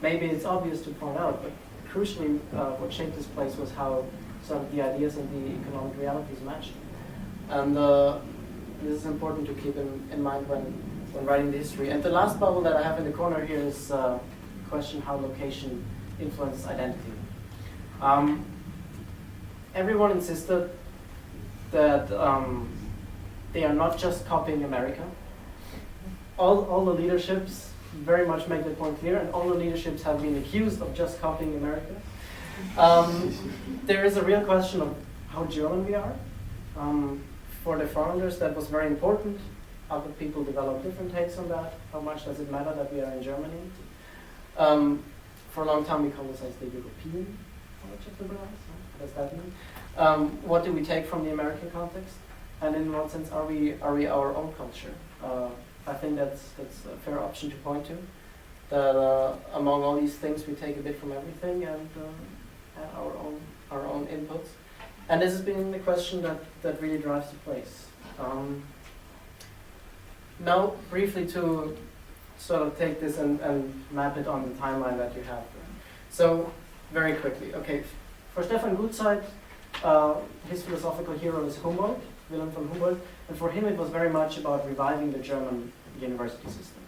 [SPEAKER 4] maybe it's obvious to point out, but crucially, what shaped this place was how some of the ideas and the economic realities matched. And this is important to keep in mind when writing the history. And the last bubble that I have in the corner here is the question how location influences identity. Everyone insisted that they are not just copying America. All the leaderships very much make that point clear, and all the leaderships have been accused of just copying America. There is a real question of how German we are. For the founders, that was very important. Other people develop different takes on that. How much does it matter that we are in Germany? For a long time, we called ourselves the European College of Liberals. What does that mean? What do we take from the American context? And in what sense are we our own culture? I think that's a fair option to point to. That among all these things, we take a bit from everything and our own inputs. And this has been the question that really drives the place. Now, briefly to sort of take this and map it on the timeline that you have. So, very quickly, okay, for Stefan Gutzeit, his philosophical hero is Humboldt, Wilhelm von Humboldt, and for him it was very much about reviving the German university system.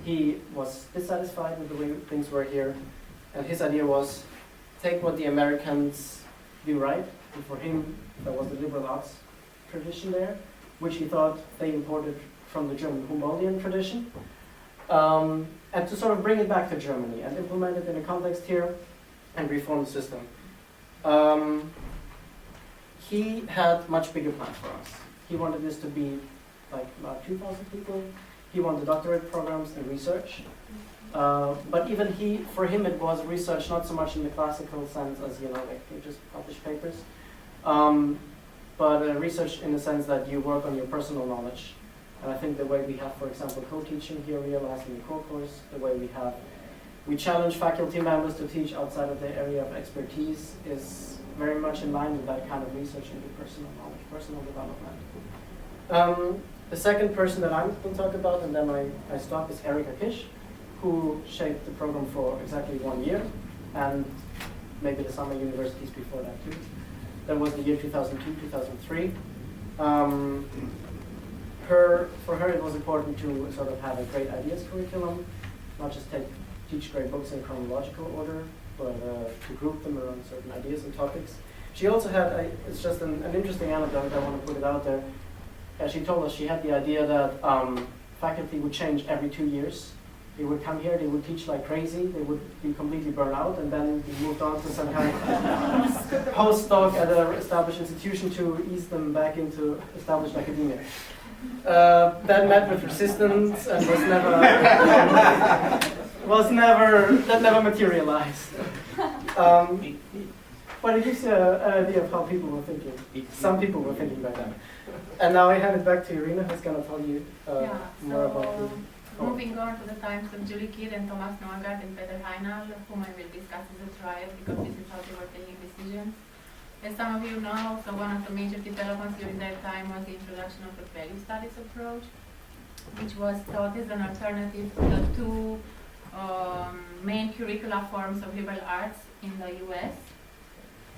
[SPEAKER 4] He was dissatisfied with the way things were here, and his idea was take what the Americans do right, and for him there was the liberal arts tradition there, which he thought they imported from the German Humboldtian tradition, and to sort of bring it back to Germany and implement it in a context here and reform the system. He had much bigger plans for us. He wanted this to be like about 2,000 people. He wanted doctorate programs and research. But even for him it was research not so much in the classical sense as, like you just publish papers, but research in the sense that you work on your personal knowledge. And I think the way we have, for example, co-teaching here, realizing the core course, the way we challenge faculty members to teach outside of their area of expertise is very much in line with that kind of research into personal knowledge, personal development. The second person that I'm going to talk about, and then I stop, is Erika Kisch, who shaped the program for exactly 1 year, and maybe the summer universities before that too. That was the year 2002, 2003. For her it was important to sort of have a great ideas curriculum, not just teach great books in chronological order, but to group them around certain ideas and topics. She also had, it's just an interesting anecdote, I want to put it out there. She told us she had the idea that faculty would change every 2 years. They would come here, they would teach like crazy, they would be completely burned out, and then we moved on to some kind of postdoc at an established institution to ease them back into established academia. That met with resistance and that never materialized. But it gives you an idea of how people were thinking. Some people were thinking back then. And now I hand it back to Irina, who's going to tell you more about
[SPEAKER 9] moving on to the times of Julie Kidd and Thomas Norgard and Peter Heinal, whom I will discuss as a trial because this is how they were taking decisions. As some of you know, so one of the major developments during that time was the introduction of the value studies approach, which was thought as an alternative to the two main curricula forms of liberal arts in the US.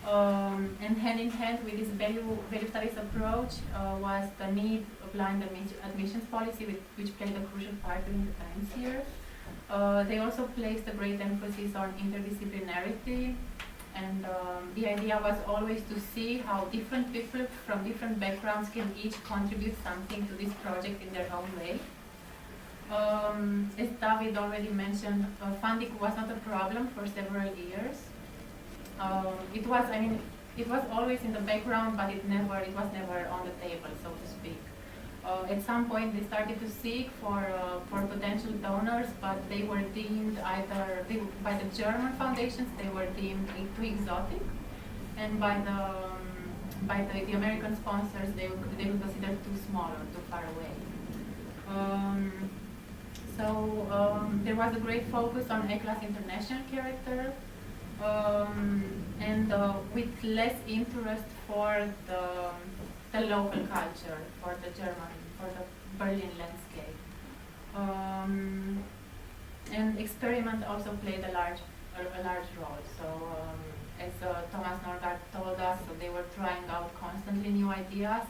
[SPEAKER 9] And hand in hand with this value studies approach was the need of blind admissions policy, which played a crucial part during the times here. They also placed a great emphasis on interdisciplinarity, and the idea was always to see how different people from different backgrounds can each contribute something to this project in their own way. As David already mentioned, funding was not a problem for several years. It was always in the background, but it was never on the table, so to speak. At some point, they started to seek for potential donors, but they were deemed by the German foundations, they were deemed too exotic, and by the American sponsors, they were considered too small or too far away. There was a great focus on A-class international character. And with less interest for the local culture, for the Berlin landscape. And experiment also played a large role. So as Thomas Norgard told us, so they were trying out constantly new ideas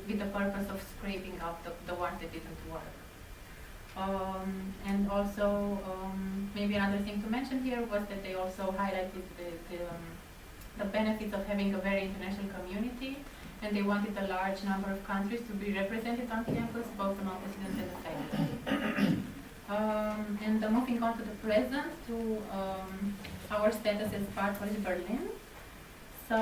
[SPEAKER 9] with the purpose of scraping out the ones that didn't work. And also, maybe another thing to mention here was that they also highlighted the benefits of having a very international community, and they wanted a large number of countries to be represented on campus, both among students and the faculty. And moving on to the present, to our status as Part College Berlin. So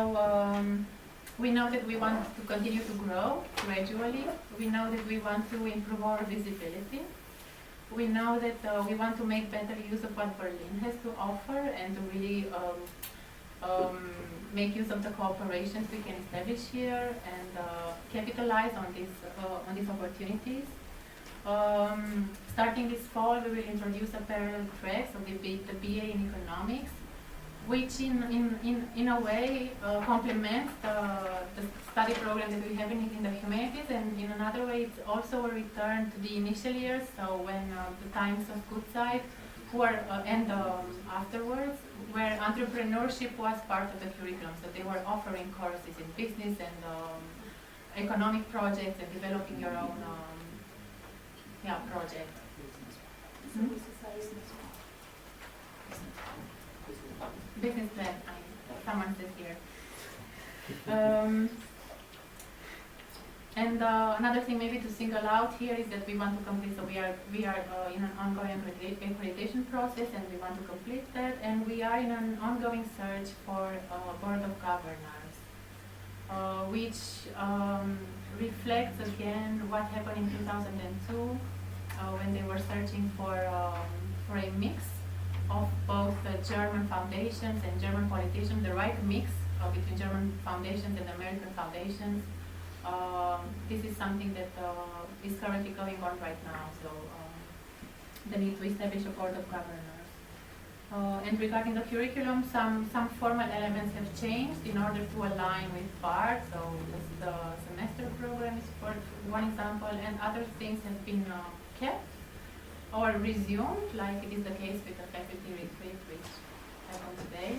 [SPEAKER 9] we know that we want to continue to grow gradually. We know that we want to improve our visibility. We know that we want to make better use of what Berlin has to offer and to really make use of the cooperations we can establish here and capitalize on these opportunities. Starting this fall, we will introduce a parallel track, so the BA in economics, which in a way complements the study program that we have in the humanities, and in another way it's also a return to the initial years, so when the times of good side and afterwards, where entrepreneurship was part of the curriculum, so they were offering courses in business and economic projects and developing your own project. Business plan, someone says here. And another thing maybe to single out here is that we want to complete, so we are in an ongoing accreditation process, and we want to complete that, and we are in an ongoing search for a board of governors, which reflects again what happened in 2002 when they were searching for a mix of both German foundations and German politicians, the right mix between German foundations and American foundations. This is something that is currently going on right now, so the need to establish a board of governors. And regarding the curriculum, some formal elements have changed in order to align with BART, so the semester program is for one example, and other things have been kept or resumed, like it is the case with the faculty retreat, which happened today.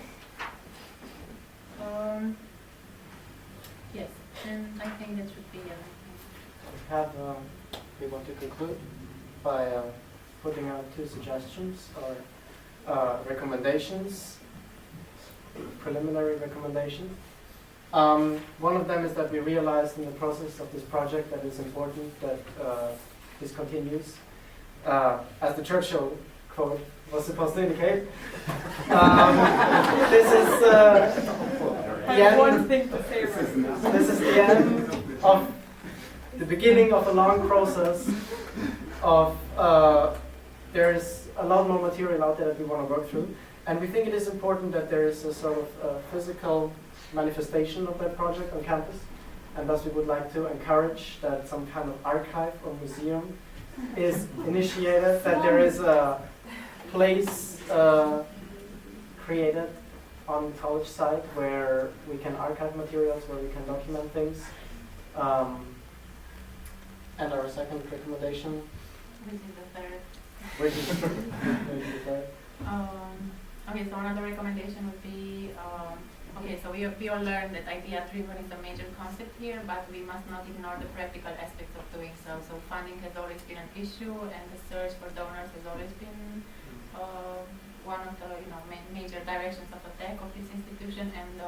[SPEAKER 9] Yes, and I think that should be
[SPEAKER 4] We want to conclude by putting out two suggestions or recommendations, preliminary recommendations. One of them is that we realized in the process of this project that it's important that this continues. As the Churchill quote was supposed to indicate, this is the end.
[SPEAKER 5] One thing to say right now.
[SPEAKER 4] This is the end of the beginning of a long process of there is a lot more material out there that we want to work through, and we think it is important that there is a sort of physical manifestation of that project on campus, and thus we would like to encourage that some kind of archive or museum is initiated, that there is a place created on the college site where we can archive materials, where we can document things. And our second recommendation?
[SPEAKER 9] Which is the third.
[SPEAKER 4] Which is the third?
[SPEAKER 9] Okay, so another recommendation would be, okay, so we all learned that idea-driven is a major concept here, but we must not ignore the practical aspects of doing so. So funding has always been an issue, and the search for donors has always been one of the major directions of attack of this institution. And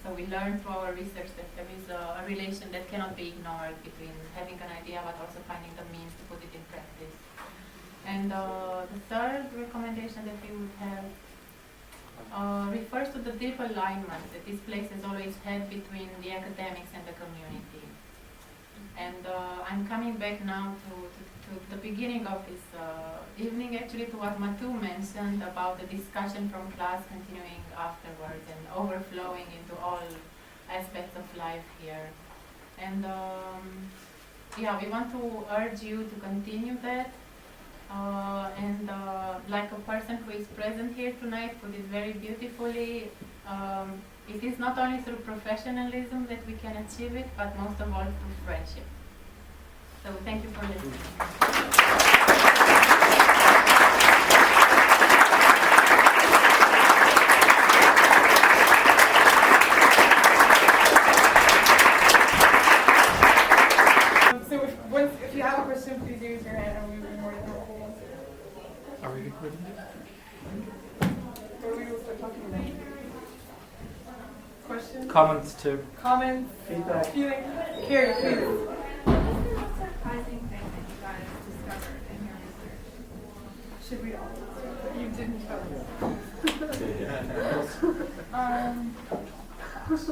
[SPEAKER 9] so we learned through our research that there is a relation that cannot be ignored between having an idea but also finding the means to put it in practice. And the third recommendation that we would have refers to the deep alignment that this place has always had between the academics and the community. And I'm coming back now to the beginning of this evening, actually, to what Matu mentioned about the discussion from class continuing afterwards and overflowing into all aspects of life here. And yeah, we want to urge you to continue that. And like a person who is present here tonight put it very beautifully, it is not only through professionalism that we can achieve it, but most of all through friendship. So thank you for listening.
[SPEAKER 5] If you have a question, please raise your hand and we will be more than happy to answer.
[SPEAKER 1] Are we recording it?
[SPEAKER 5] Or we will start talking about it. Questions?
[SPEAKER 4] Comments too.
[SPEAKER 5] Comments?
[SPEAKER 4] Feedback.
[SPEAKER 5] Feeling? Carrie, please.
[SPEAKER 2] Surprising thing that you guys discovered in your research.
[SPEAKER 5] Should we all? You didn't tell us.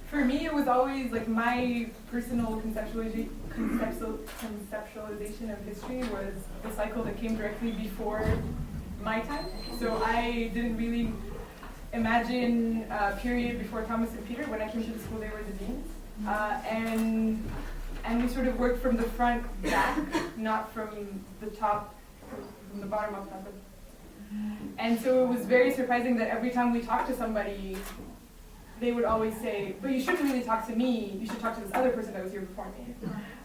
[SPEAKER 5] For me, it was always like my personal conceptualization of history was the cycle that came directly before my time. So I didn't really imagine a period before Thomas and Peter. When I came to the school, they were the deans. And we sort of worked from the front back, not from the top, from the bottom up. And so it was very surprising that every time we talked to somebody, they would always say, but you shouldn't really talk to me, you should talk to this other person that was here before me.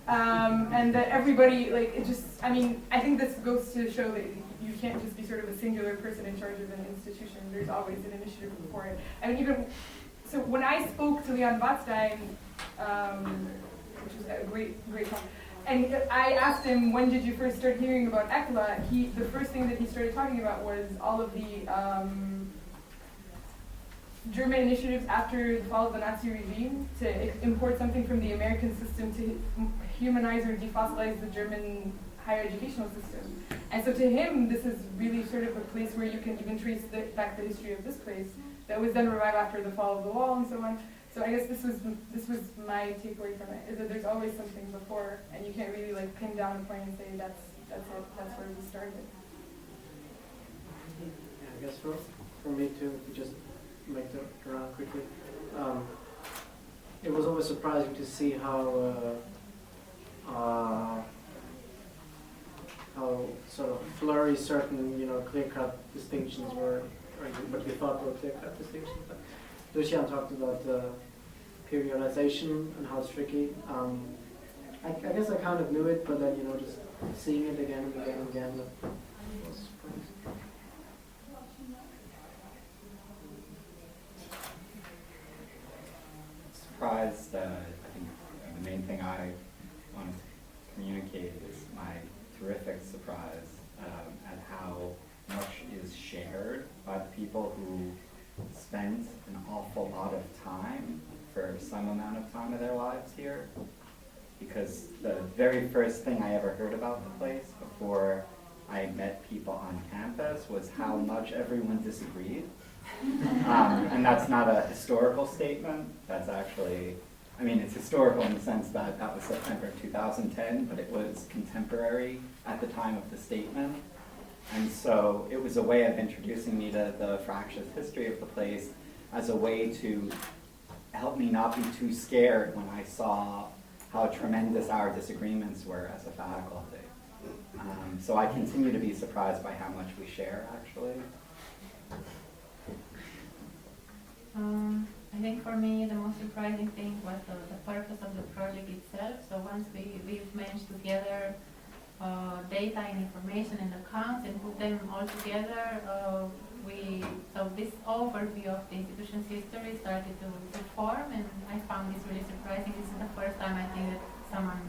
[SPEAKER 5] And that everybody, like, it just, I mean, I think this goes to show that you can't just be sort of a singular person in charge of an institution. There's always an initiative before it. I mean, even, so when I spoke to Leon Botstein, which was a great talk, and I asked him, when did you first start hearing about ECLA? The first thing that he started talking about was all of the German initiatives after the fall of the Nazi regime to import something from the American system to humanize or defossilize the German higher educational system. And so to him, this is really sort of a place where you can even trace back the history of this place that was then revived after the fall of the wall and so on. So I guess this was my takeaway from it, is that there's always something before, and you can't really like pin down a point and say that's it, that's where we started.
[SPEAKER 10] Yeah, I guess for me too, to just make the round quickly, it was always surprising to see how sort of flurry certain, clear-cut distinctions were, or what we thought were clear-cut distinctions. But Lucian talked about periodization and how it's tricky. I guess I kind of knew it, but then, just seeing it again and again and again, that was surprising.
[SPEAKER 8] Surprised, I think the main thing I wanted to communicate is my terrific surprise at how much is shared by the people who spent an awful lot of time for some amount of time of their lives here. Because the very first thing I ever heard about the place before I met people on campus was how much everyone disagreed. And that's not a historical statement. That's actually, it's historical in the sense that that was September 2010, but it was contemporary at the time of the statement. And so it was a way of introducing me to the fractious history of the place as a way to help me not be too scared when I saw how tremendous our disagreements were as a faculty. So I continue to be surprised by how much we share, actually.
[SPEAKER 9] I think for me the most surprising thing was the purpose of the project itself. So once we've managed to gather data and information and accounts and put them all together, so this overview of the institution's history started to form, and I found this really surprising. This is the first time I think that someone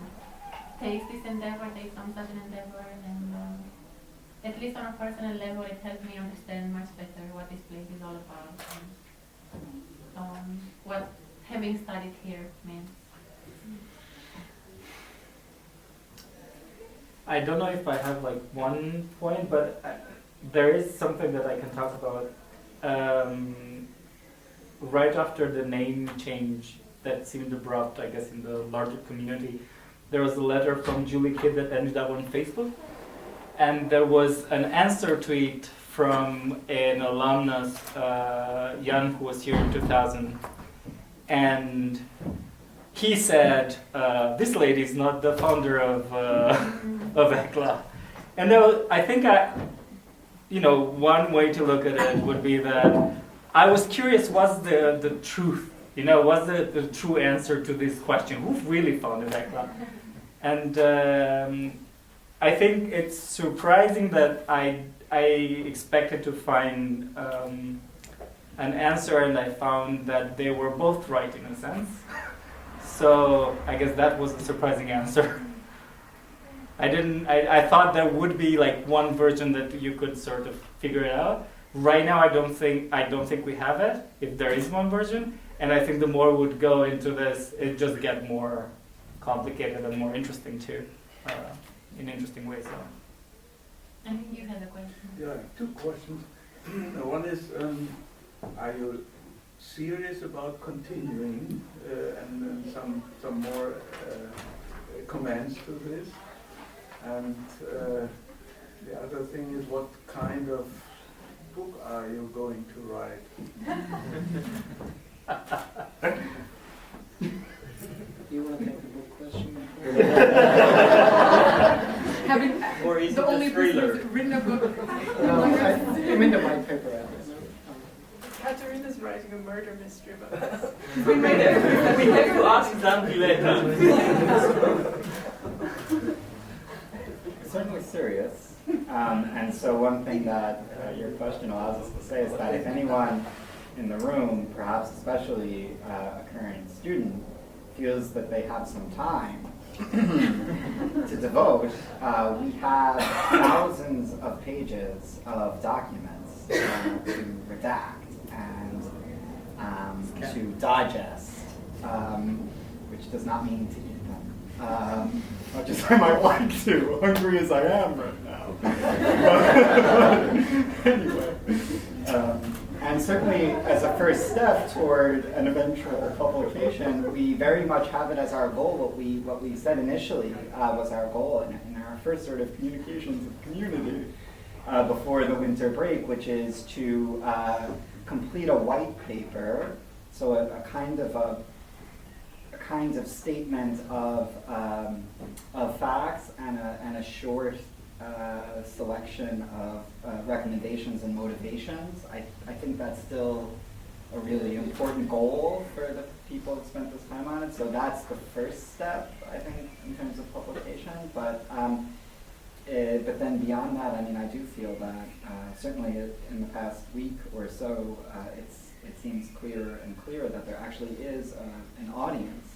[SPEAKER 9] takes this endeavor, takes on such an endeavor, and at least on a personal level it helped me understand much better what this place is all about and what having studied here means.
[SPEAKER 6] I don't know if I have like one point, but there is something that I can talk about. Right after the name change that seemed abrupt, I guess, in the larger community, there was a letter from Julie Kidd that ended up on Facebook, and there was an answer tweet from an alumnus, Jan, who was here in 2000, and he said, this lady is not the founder of ECLA. And I think one way to look at it would be that I was curious, what's the truth? What's the true answer to this question? Who really founded ECLA? And I think it's surprising that I expected to find an answer, and I found that they were both right in a sense. So I guess that was the surprising answer. I thought there would be like one version that you could sort of figure it out. Right now I don't think we have it, if there is one version. And I think the more would go into this, it just get more complicated and more interesting too, in interesting ways. So.
[SPEAKER 9] I think you had a question.
[SPEAKER 11] Yeah, two questions. One is, are you serious about continuing, and some more comments to this? And the other thing is, what kind of book are you going to write?
[SPEAKER 10] Do you want to take the book question?
[SPEAKER 5] having
[SPEAKER 7] Or is
[SPEAKER 5] the
[SPEAKER 7] it a
[SPEAKER 5] only person
[SPEAKER 7] thriller?
[SPEAKER 5] who's written a book.
[SPEAKER 10] No, I mean the white paper at this.
[SPEAKER 2] Katerina's writing a murder mystery about this.
[SPEAKER 7] We have to ask them later.
[SPEAKER 8] Certainly serious. And so one thing that your question allows us to say is that if anyone in the room, perhaps especially a current student, feels that they have some time to devote, we have thousands of pages of documents to redact and to digest, which does not mean to eat them. Much as I might like to, hungry as I am right now. Anyway, and certainly as a first step toward an eventual publication, we very much have it as our goal. What we said initially was our goal in our first sort of communications with the community before the winter break, which is to complete a white paper, so a kind of statement of facts and a short selection of recommendations and motivations. I think that's still a really important goal for the people that spent this time on it. So that's the first step, I think, in terms of publication. But then beyond that, I mean, I do feel that certainly in the past week or so, it seems clearer and clearer that there actually is an audience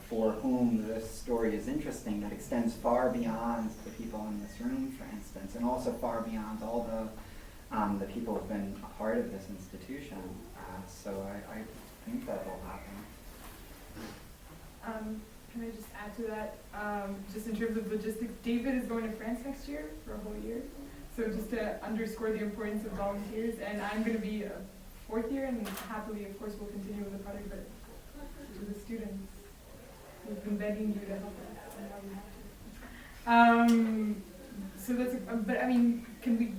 [SPEAKER 8] for whom this story is interesting, that extends far beyond the people in this room, for instance, and also far beyond all the people who have been a part of this institution. So I think that will happen.
[SPEAKER 5] Can I just add to that? Just in terms of logistics, David is going to France next year for a whole year. So just to underscore the importance of volunteers, and I'm going to be a fourth year, and happily, of course, we'll continue with the project, but to the students, we've been begging you to help us, and now we have to. So that's, but I mean, can we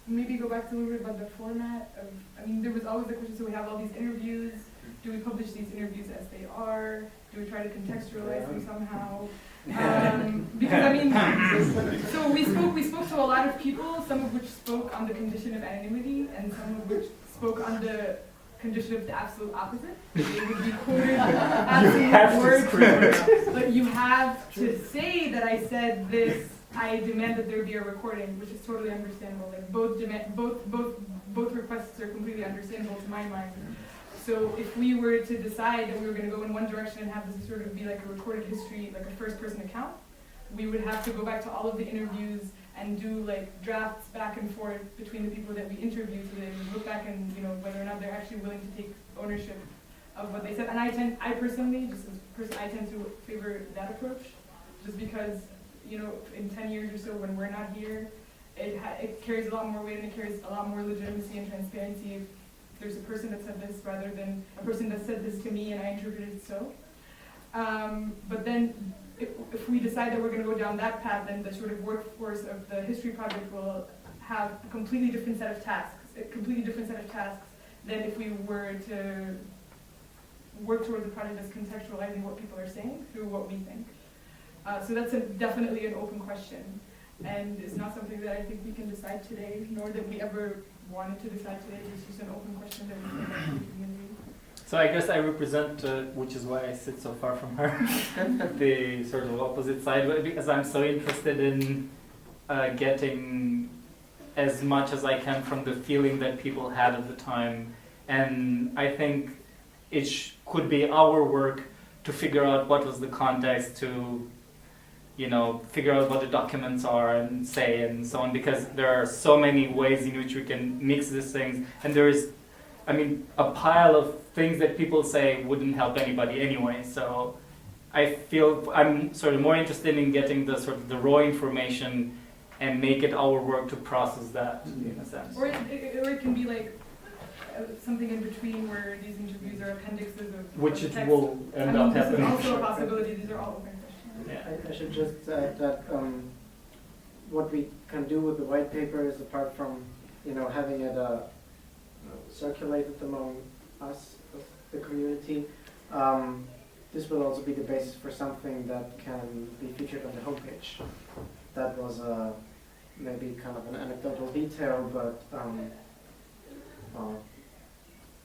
[SPEAKER 5] maybe go back to a little bit about the format of, I mean, there was always the question, so we have all these interviews, do we publish these interviews as they are? Do we try to contextualize them somehow? Because I mean, so we spoke to a lot of people, some of which spoke on the condition of anonymity, and some of which spoke on the condition of the absolute opposite. They would be quoted absolute word for word. But you have to say that I said this. I demand that there be a recording, which is totally understandable. Like both requests are completely understandable to my mind. So if we were to decide that we were going to go in one direction and have this sort of be like a recorded history, like a first-person account, we would have to go back to all of the interviews and do like drafts back and forth between the people that we interviewed, so that we look back and whether or not they're actually willing to take ownership of what they said. And I personally, just as a person, I tend to favor that approach, just because in 10 years or so when we're not here, it carries a lot more weight and it carries a lot more legitimacy and transparency if there's a person that said this rather than a person that said this to me and I interpreted it so. But then if we decide that we're going to go down that path, then the sort of workforce of the history project will have a completely different set of tasks, than if we were to work towards the project as contextualizing what people are saying through what we think. So that's definitely an open question, and it's not something that I think we can decide today, nor that we ever wanted to decide today. It's just an open question that we can ask the community.
[SPEAKER 6] So I guess I represent, which is why I sit so far from her, the sort of opposite side, because I'm so interested in getting as much as I can from the feeling that people had at the time. And I think it could be our work to figure out what was the context, to figure out what the documents are and say and so on, because there are so many ways in which we can mix these things, and there is, a pile of things that people say wouldn't help anybody anyway. So I feel I'm sort of more interested in getting the sort of the raw information and make it our work to process that in a sense.
[SPEAKER 5] Or it can be like something in between where these interviews are appendixes of
[SPEAKER 6] which it
[SPEAKER 5] text.
[SPEAKER 6] will end up
[SPEAKER 5] this
[SPEAKER 6] happening.
[SPEAKER 5] is also a possibility. These are all open questions.
[SPEAKER 6] Yeah.
[SPEAKER 10] I should just add that what we can do with the white paper is, apart from having it circulated among us, the community, this will also be the basis for something that can be featured on the homepage. That was maybe kind of an anecdotal detail, but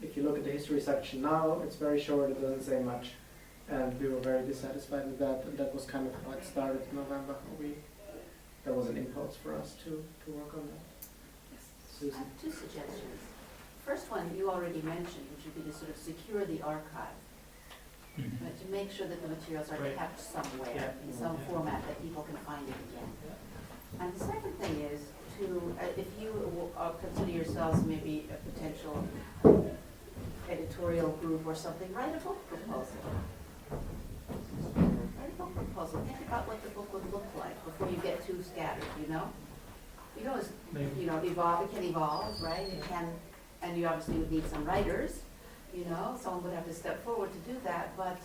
[SPEAKER 10] if you look at the history section now, it's very short, it doesn't say much, and we were very dissatisfied with that, and that was kind of how it started in November. That was an impulse for us to work on that.
[SPEAKER 12] I
[SPEAKER 10] Susan?
[SPEAKER 12] have two suggestions. First one you already mentioned, which would be to sort of secure the archive, to make sure that the materials are kept somewhere in some format that people can find it again. And the second thing is to, if you consider yourselves maybe a potential editorial group or something, write a book proposal. Write a book proposal. Think about what the book would look like before you get too scattered, you know? You know, evolve, it can evolve, right? It can, and you obviously would need some writers, you know, someone would have to step forward to do that, but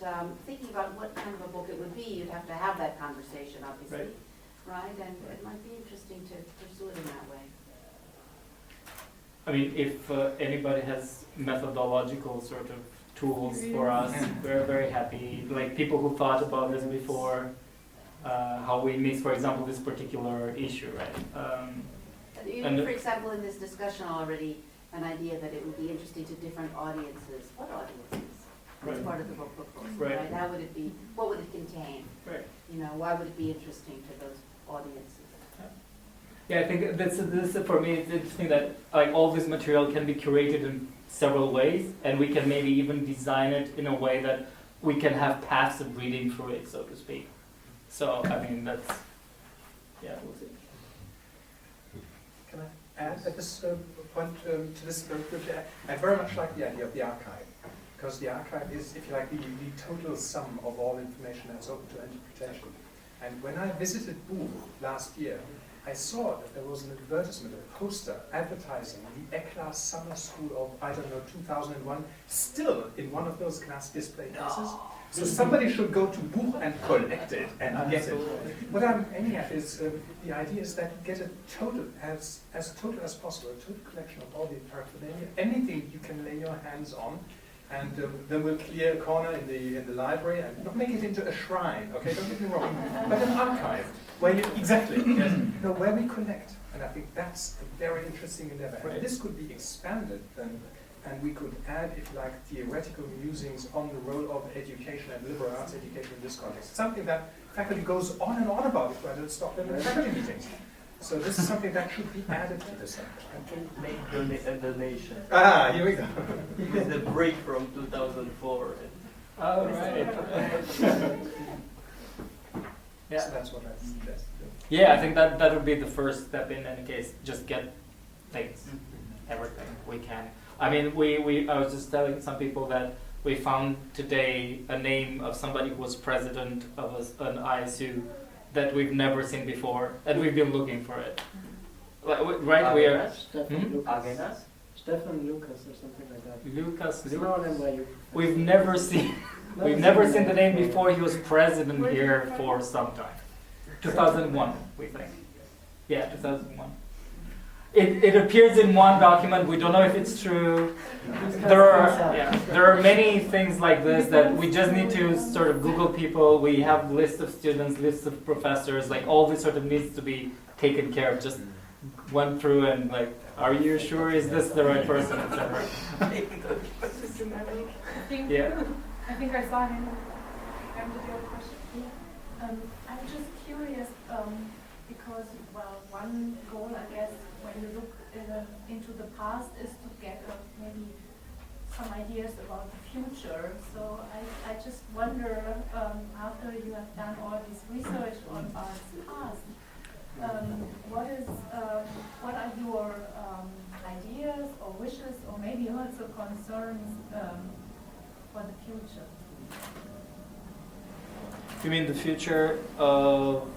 [SPEAKER 12] thinking about what kind of a book it would be, you'd have to have that conversation, obviously, right? And it might be interesting to pursue it in that way.
[SPEAKER 6] I mean, if anybody has methodological sort of tools for us, we're very happy. Like people who thought about this before, how we mix, for example, this particular issue, right?
[SPEAKER 12] For example, in this discussion already, an idea that it would be interesting to different audiences. What audiences? As part of the book proposal, right? How would it be? What would it contain?
[SPEAKER 6] Right.
[SPEAKER 12] You know, why would it be interesting to those audiences?
[SPEAKER 6] Yeah, I think this for me, it's interesting that like all this material can be curated in several ways, and we can maybe even design it in a way that we can have passive reading through it, so to speak. So I mean, that's we'll see.
[SPEAKER 1] Can I add at this point to this very quickly? I very much like the idea of the archive, because the archive is, if you like, the total sum of all information that's open to interpretation. And when I visited Buch last year, I saw that there was an advertisement, a poster advertising the ECLA Summer School of, I don't know, 2001, still in one of those glass display cases. So somebody should go to Buch and collect it and get it. What I'm aiming at is, the idea is that you get a total, as total as possible, a total collection of all the paraphernalia, anything you can lay your hands on, and then we'll clear a corner in the library and not make it into a shrine, okay, don't get me wrong, but an archive, where you, where we collect. And I think that's a very interesting endeavor. And this could be expanded then, and we could add, if you like, theoretical musings on the role of education and liberal arts education in this context. Something that faculty goes on and on about if I don't stop them in faculty meetings. So this is something that should be added to this.
[SPEAKER 7] I can make a donation.
[SPEAKER 1] Ah, here we go.
[SPEAKER 7] With the break from 2004.
[SPEAKER 6] Oh, right.
[SPEAKER 1] Yeah. So that's what I suggest.
[SPEAKER 6] Yeah, I think that would be the first step in any case. Just get things, everything we can. I mean, I was just telling some people that we found today a name of somebody who was president of an ISU that we've never seen before, and we've been looking for it. Right? We are.
[SPEAKER 10] Stefan Lucas or something like that.
[SPEAKER 6] Lucas.
[SPEAKER 10] It's not an NYU.
[SPEAKER 6] We've never seen. We've never seen the name before. He was president here for some time. 2001, we think. Yeah, 2001. It appears in one document. We don't know if it's true. There are many things like this that we just need to sort of Google people. We have lists of students, lists of professors. Like all this sort of needs to be taken care of. Just went through and like, are you sure? Is this the right person, etc. Yeah.
[SPEAKER 2] I think I saw him. Did you have a question? I'm just curious because, well, one goal, I guess, when you look into the past is to get maybe some ideas about the future. So I just wonder, after you have done all this research on art's past, what are your ideas or wishes or maybe also concerns for the future?
[SPEAKER 6] You mean the future of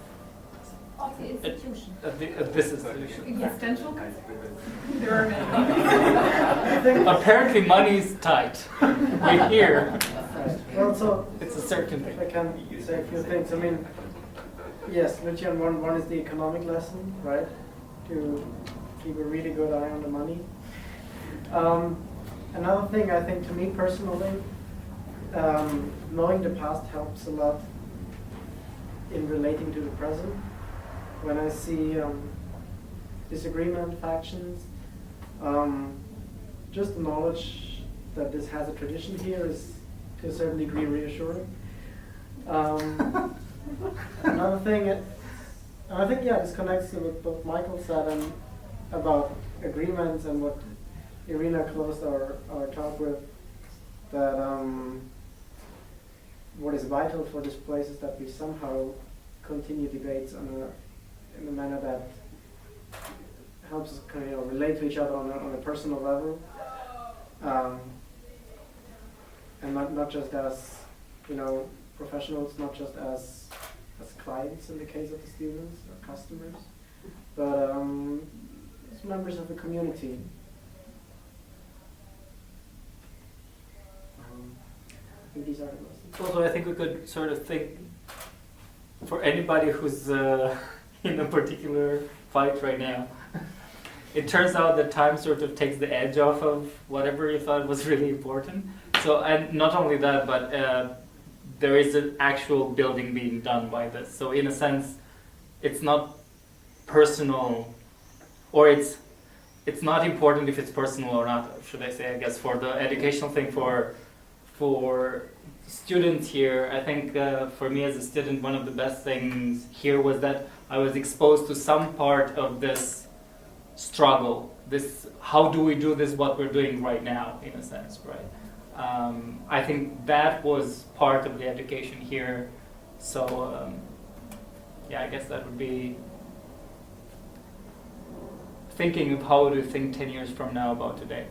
[SPEAKER 2] the institution?
[SPEAKER 6] This institution.
[SPEAKER 2] Yes, there are many.
[SPEAKER 6] Apparently money is tight. We're here.
[SPEAKER 10] Well, so
[SPEAKER 6] it's a certain thing.
[SPEAKER 10] If I can say a few things. I mean, yes, Lucian, one is the economic lesson, right? To keep a really good eye on the money. Another thing, I think, to me personally, knowing the past helps a lot in relating to the present. When I see disagreement, factions, just the knowledge that this has a tradition here is to a certain degree reassuring. Another thing, I think, yeah, this connects to what Michael said and about agreements and what Irina closed our talk with, that what is vital for this place is that we somehow continue debates in a manner that helps us kind of, relate to each other on a personal level, and not just as professionals, not just as clients in the case of the students or customers, but as members of the community. I think these are the most.
[SPEAKER 6] Also, I think we could sort of think for anybody who's in a particular fight right now. It turns out that time sort of takes the edge off of whatever you thought was really important. So, and not only that, but there is an actual building being done by this. So in a sense, it's not personal, or it's not important if it's personal or not, should I say, I guess, for the educational thing for students here. I think for me as a student, one of the best things here was that I was exposed to some part of this struggle, this how do we do this, what we're doing right now, in a sense, right? I think that was part of the education here. So yeah, I guess that would be thinking of how to think 10 years from now about today,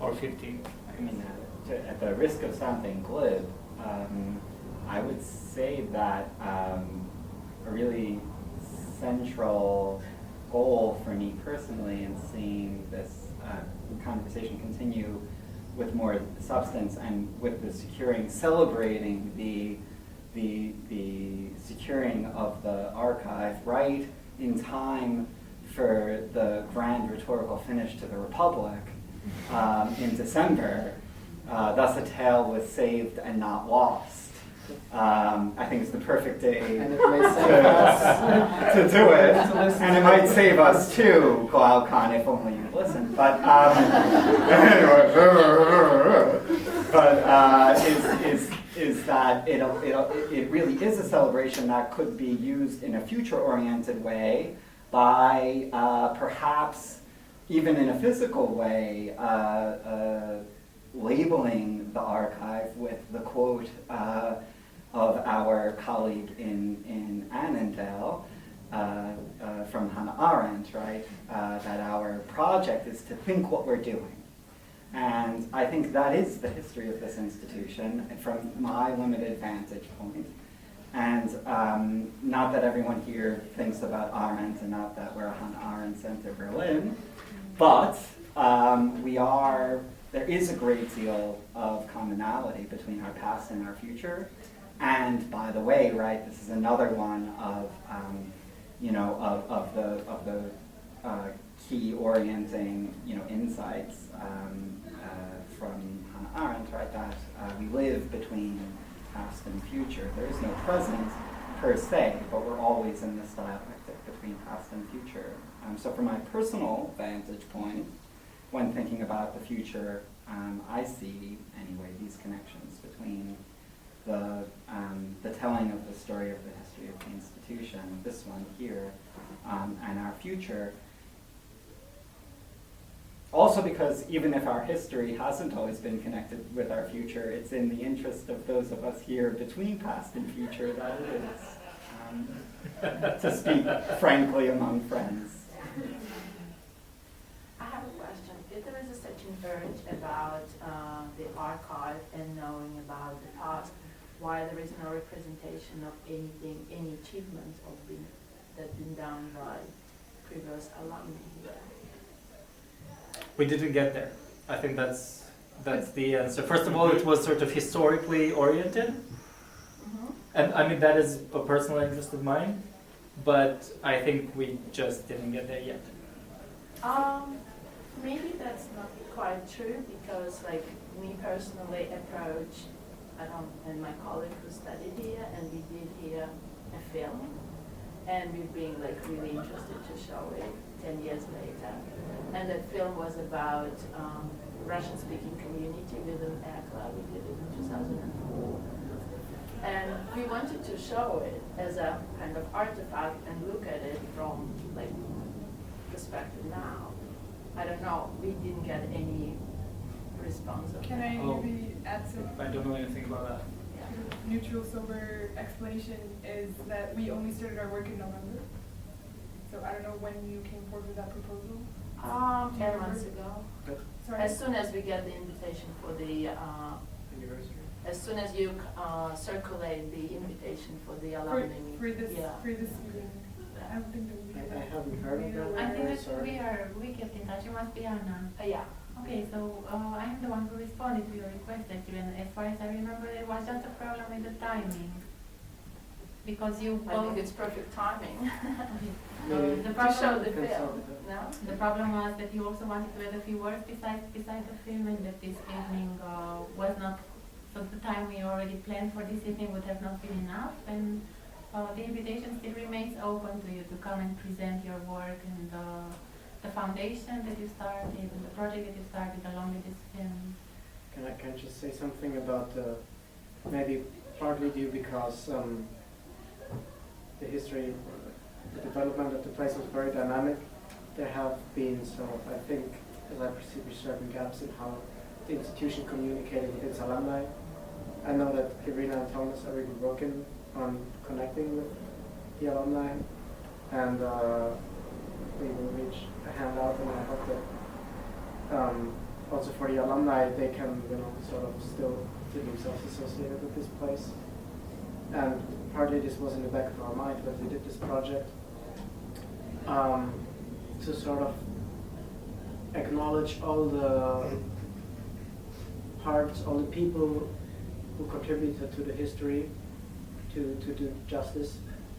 [SPEAKER 6] or 15.
[SPEAKER 8] I mean, at the risk of sounding glib, I would say that a really central goal for me personally in seeing this conversation continue with more substance and with the celebrating the securing of the archive right in time for the grand rhetorical finish to the Republic in December. Thus a tale was saved and not lost. I think it's the perfect day
[SPEAKER 10] And it may save us.
[SPEAKER 8] to do it, and it might save us too, Khan, if only you listen. But is that it really is a celebration that could be used in a future-oriented way by perhaps even in a physical way, labeling the archive with the quote of our colleague in Annandale from Hannah Arendt, right? That our project is to think what we're doing. And I think that is the history of this institution from my limited vantage point. And not that everyone here thinks about Arendt and not that we're a Hannah Arendt Center Berlin, but there is a great deal of commonality between our past and our future. And by the way, right, this is another one of the key orienting insights from Hannah Arendt, right? That we live between past and future. There is no present per se, but we're always in this dialectic between past and future. So from my personal vantage point, when thinking about the future, I see, anyway, these connections between the telling of the story of the history of the institution, this one here, and our future. Also because even if our history hasn't always been connected with our future, it's in the interest of those of us here between past and future that it is, to speak frankly among friends.
[SPEAKER 12] I have a question. If there is such an urge about the archive and knowing about the past, why there is no representation of anything, any achievements that been done by previous alumni here?
[SPEAKER 6] We didn't get there. I think that's the answer. First of all, it was sort of historically oriented. And I mean, that is a personal interest of mine, but I think we just didn't get there yet.
[SPEAKER 13] Maybe that's not quite true because, like, me personally approached and my colleague who studied here, and we did here a film, and we've been like really interested to show it 10 years later. And that film was about Russian-speaking community within ECLA. We did it in 2004. And we wanted to show it as a kind of artifact and look at it from like perspective now. I don't know, we didn't get any response.
[SPEAKER 5] Can I
[SPEAKER 6] Oh.
[SPEAKER 5] maybe add some
[SPEAKER 6] I don't know anything about that.
[SPEAKER 5] neutral, sober explanation? Is that we only started our work in November. So I don't know when you came forward with that proposal.
[SPEAKER 13] 10 months ago.
[SPEAKER 5] Sorry.
[SPEAKER 13] As soon as we get the invitation for the,
[SPEAKER 10] Anniversary.
[SPEAKER 13] as soon as you circulate the invitation for the alumni meeting.
[SPEAKER 5] For this
[SPEAKER 13] Yeah.
[SPEAKER 5] meeting. I don't think that we
[SPEAKER 10] I haven't heard of that.
[SPEAKER 9] I think
[SPEAKER 10] Very
[SPEAKER 9] that
[SPEAKER 10] sorry.
[SPEAKER 9] we kept in touch. You must be Anna.
[SPEAKER 13] Yeah.
[SPEAKER 9] Okay, so I'm the one who responded to your request actually, and as far as I remember, there was just a problem with the timing. Because you
[SPEAKER 13] I
[SPEAKER 9] both...
[SPEAKER 13] think it's perfect timing.
[SPEAKER 10] Maybe.
[SPEAKER 9] The
[SPEAKER 13] To show
[SPEAKER 9] problem,
[SPEAKER 13] the
[SPEAKER 10] You can
[SPEAKER 13] film,
[SPEAKER 10] solve it.
[SPEAKER 13] no?
[SPEAKER 9] the problem was that you also wanted to add a few words beside the film, and that this evening was not... So the time we already planned for this evening would have not been enough, and the invitation still remains open to you to come and present your work and the foundation that you started and the project that you started along with this film.
[SPEAKER 10] Can I just say something about maybe partly due because the history, the development of the place was very dynamic. There have been sort of, I think, as I perceive, certain gaps in how the institution communicated with its alumni. I know that Irina and Thomas are really working on connecting with the alumni, and we will reach a handout, and I hope that also for the alumni they can, sort of still feel themselves associated with this place. And partly this was in the back of our mind when we did this project, to sort of acknowledge all the parts, all the people who contributed to the history, to do justice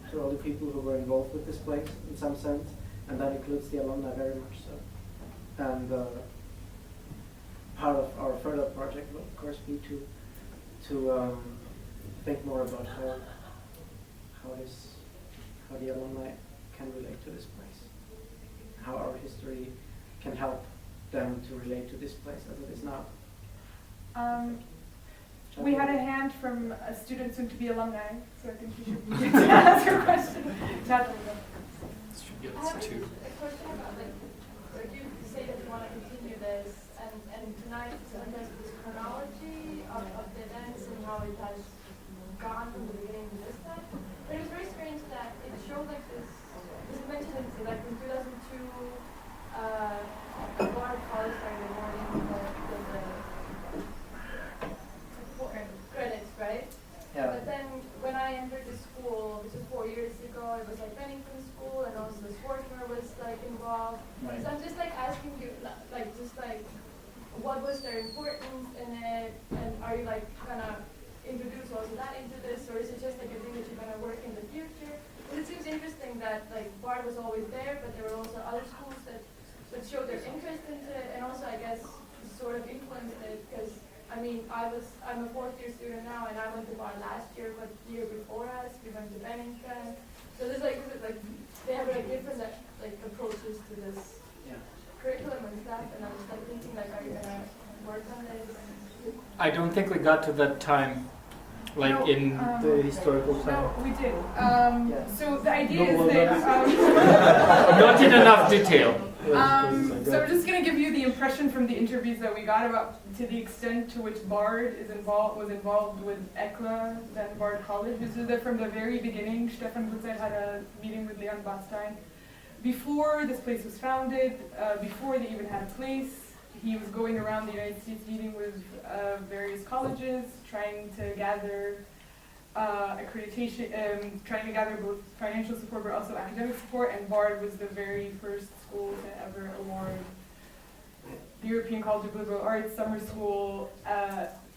[SPEAKER 10] to all the people who were involved with this place in some sense, and that includes the alumni very much so. And part of our further project will of course be to think more about how the alumni can relate to this place, how our history can help them to relate to this place as it is now.
[SPEAKER 5] We had a hand from a student soon to be alumni, so I think you should ask your question. Natalie.
[SPEAKER 14] I have a question about, like you say that you want to continue this, and tonight there's this chronology of the events and how it has gone from the beginning to this time. But it was very strange that it showed like this is mentioned in like in 2002, a lot of college started awarding the credits, right?
[SPEAKER 10] Yeah.
[SPEAKER 14] But then when I entered the school, this was 4 years ago, it was like Bennington School, and also the Swarthmore was like involved.
[SPEAKER 10] Right.
[SPEAKER 14] So I'm just like asking you, like just like, what was their importance in it, and are you like gonna introduce also that into this, or is it just like a thing that you're gonna work in the future? But it seems interesting that like BARD was always there, but there were also other schools that showed their interest into it, and also I guess sort of influenced it, because I mean, I'm a fourth-year student now, and I went to BARD last year, but the year before us, we went to Bennington. So there's like they have like different like approaches to this curriculum and stuff, and I was like thinking like, are you gonna work on this?
[SPEAKER 6] I don't think we got to that time, like
[SPEAKER 5] No,
[SPEAKER 6] in the historical time.
[SPEAKER 5] No, we did. So the idea is that
[SPEAKER 6] Not in enough detail.
[SPEAKER 5] so I'm just going to give you the impression from the interviews that we got about to the extent to which BARD was involved with ECLA, then BARD College. This is that from the very beginning, Stefan Gutzeit had a meeting with Leon Bastein. Before this place was founded, before they even had a place, he was going around the United States meeting with various colleges, trying to gather accreditation, trying to gather both financial support but also academic support, and BARD was the very first school to ever award the European College of Liberal Arts Summer School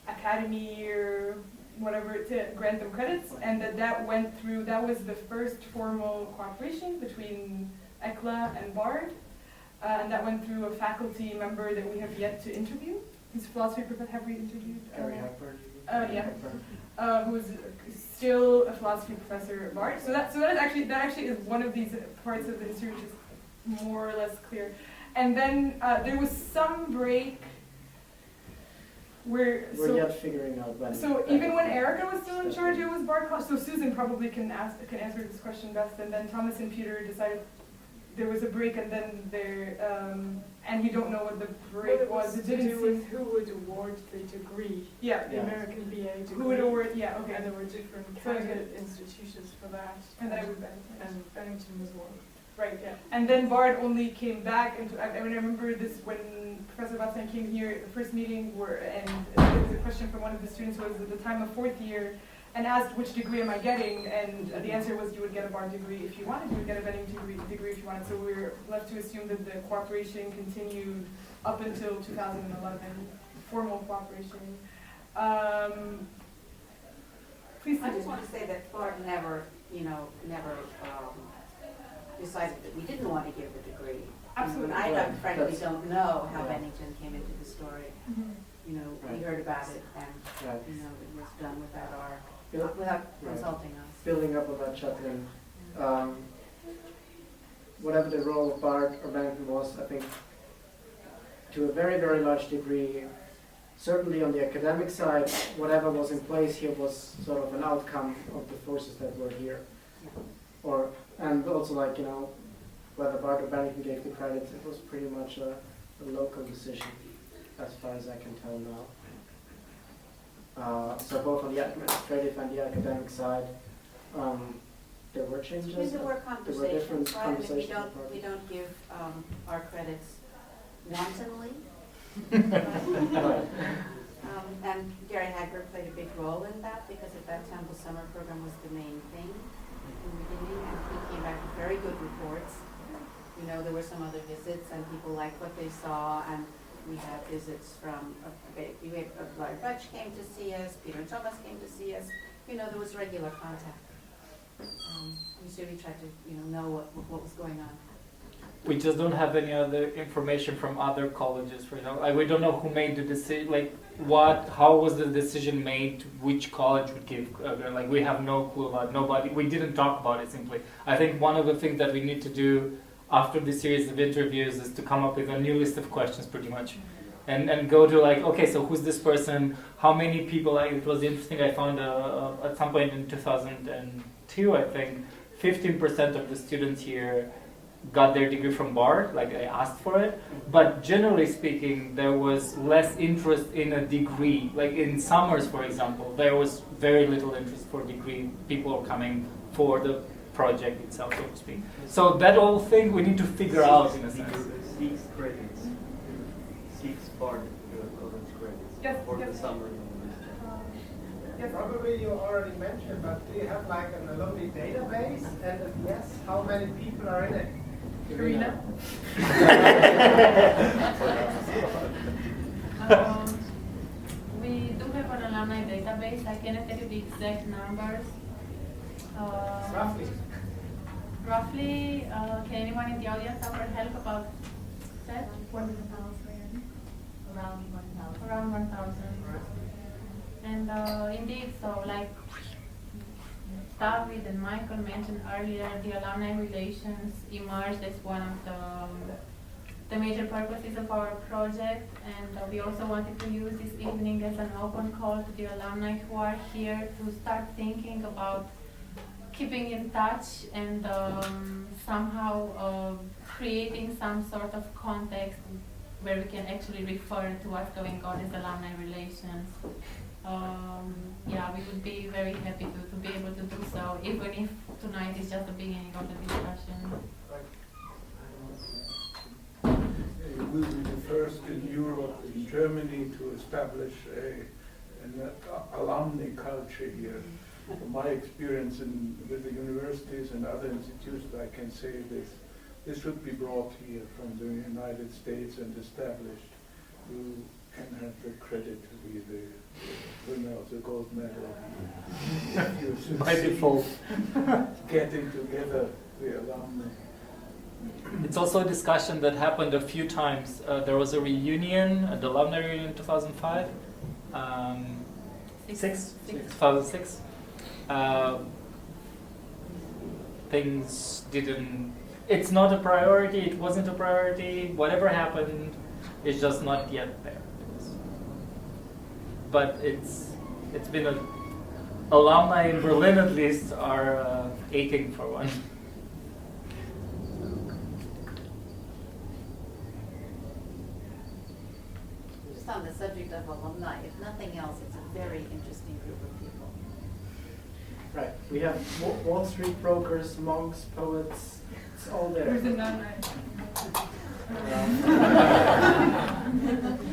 [SPEAKER 5] Academy or whatever to grant them credits, and that went through, that was the first formal cooperation between ECLA and BARD. and that went through a faculty member that we have yet to interview. Whose philosophy professor have we interviewed?
[SPEAKER 10] Gary Hepburn.
[SPEAKER 5] Who is still a philosophy professor at Bard. So that actually is one of these parts of the history which is more or less clear. And then there was some break where
[SPEAKER 10] we're yet figuring out when.
[SPEAKER 5] So even when Erica was still in charge, it was Bard College. So Susan probably can answer this question best. And then Thomas and Peter decided there was a break, and then and you don't know what the break was.
[SPEAKER 2] It didn't do with who would award the degree.
[SPEAKER 5] Yeah.
[SPEAKER 2] The American BA degree.
[SPEAKER 5] Who would award? Yeah. Okay.
[SPEAKER 2] And there were different candidate institutions for that.
[SPEAKER 5] And then
[SPEAKER 2] and Bennington was one.
[SPEAKER 5] Right, yeah. And then Bard only came back, and I remember this when Professor Watson came here, the first meeting, and there was a question from one of the students who was at the time of fourth year, and asked which degree am I getting, and the answer was you would get a Bard degree if you wanted, you would get a Bennington degree if you wanted. So we were left to assume that the cooperation continued up until 2011, formal cooperation. Please.
[SPEAKER 12] I just want to say that Bard never decided that we didn't want to give the degree.
[SPEAKER 5] Absolutely.
[SPEAKER 12] I frankly don't know how Bennington came into the story. We heard about it, and it was done without consulting us.
[SPEAKER 10] Building up on that, Chaplin, whatever the role of Bard or Bennington was, I think to a very, very large degree, certainly on the academic side, whatever was in place here was sort of an outcome of the forces that were here. And also, whether Bard or Bennington gave the credit, it was pretty much a local decision, as far as I can tell now. So both on the administrative and the academic side, there were changes.
[SPEAKER 12] There were conversations,
[SPEAKER 10] there were different
[SPEAKER 12] right?
[SPEAKER 10] conversations.
[SPEAKER 12] I mean, we don't give our credits wantonly. And Gary Hagberg played a big role in that, because at that time the summer program was the main thing in the beginning, and he came back with very good reports. There were some other visits, and people liked what they saw, and we had visits from, Larry Butch came to see us, Peter and Thomas came to see us. There was regular contact. We really tried to, know what was going on.
[SPEAKER 6] We just don't have any other information from other colleges, for example. We don't know who made the decision, how was the decision made, which college would give, we have no clue about nobody. We didn't talk about it simply. I think one of the things that we need to do after this series of interviews is to come up with a new list of questions, pretty much. And go to okay, so who's this person, how many people, it was interesting, I found at some point in 2002, I think, 15% of the students here got their degree from Bard, they asked for it, but generally speaking, there was less interest in a degree. In summers, for example, there was very little interest for degree. People are coming for the project itself, so to speak. So that whole thing we need to figure out in a sense.
[SPEAKER 7] 6 credits. 6 Bard college credits for the summer.
[SPEAKER 15] Probably you already mentioned, but do you have an alumni database? And if yes, how many people are in it?
[SPEAKER 5] Karina?
[SPEAKER 9] We do have an alumni database. I cannot tell you the exact numbers.
[SPEAKER 15] Roughly.
[SPEAKER 9] Roughly, can anyone in the audience offer help about that?
[SPEAKER 2] 1,000.
[SPEAKER 9] Around 1,000. Around 1,000. And indeed, so David and Michael mentioned earlier, the alumni relations emerged as one of the major purposes of our project, and we also wanted to use this evening as an open call to the alumni who are here to start thinking about keeping in touch and somehow creating some sort of context where we can actually refer to what's going on as alumni relations. We would be very happy to be able to do so, even if tonight is just the beginning of the discussion.
[SPEAKER 11] We will be the first in Europe, in Germany, to establish an alumni culture here. From my experience with the universities and other institutions, I can say this should be brought here from the United States and established. You can have the credit to be the winner of the gold medal.
[SPEAKER 6] By default.
[SPEAKER 11] Getting together the alumni.
[SPEAKER 6] it's also a discussion that happened a few times. There was a reunion, the alumni reunion in 2005. 2006. Things didn't. It's not a priority. It wasn't a priority. Whatever happened, it's just not yet there. But it's been a. Alumni in Berlin, at least, are aching for one.
[SPEAKER 12] Just on the subject of alumni, if nothing else, it's a very interesting group of people.
[SPEAKER 10] Right. We have Wall Street brokers, monks, poets. It's all there.
[SPEAKER 5] Who's the nun?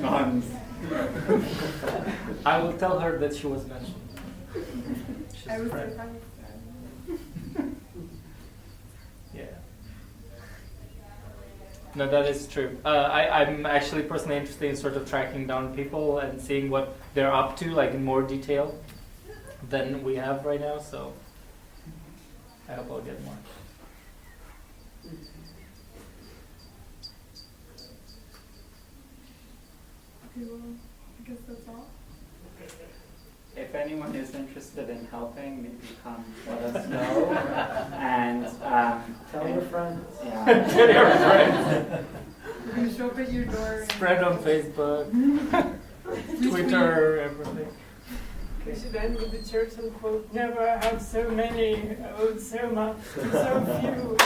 [SPEAKER 6] Nuns. I will tell her that she was mentioned. She's
[SPEAKER 5] I was
[SPEAKER 6] a friend.
[SPEAKER 5] surprised.
[SPEAKER 6] Yeah. No, that is true. I'm actually personally interested in sort of tracking down people and seeing what they're up to, like in more detail than we have right now. So I hope I'll get more.
[SPEAKER 5] Okay, well, I guess that's all.
[SPEAKER 6] If anyone is interested in helping, maybe come let us know. And
[SPEAKER 10] Tell your friends.
[SPEAKER 6] Yeah. Tell your friends.
[SPEAKER 5] We're going to show up at your door.
[SPEAKER 6] Spread on Facebook, Twitter, everything.
[SPEAKER 2] We should end with the Churchill quote, never have so many, oh, so much, so few.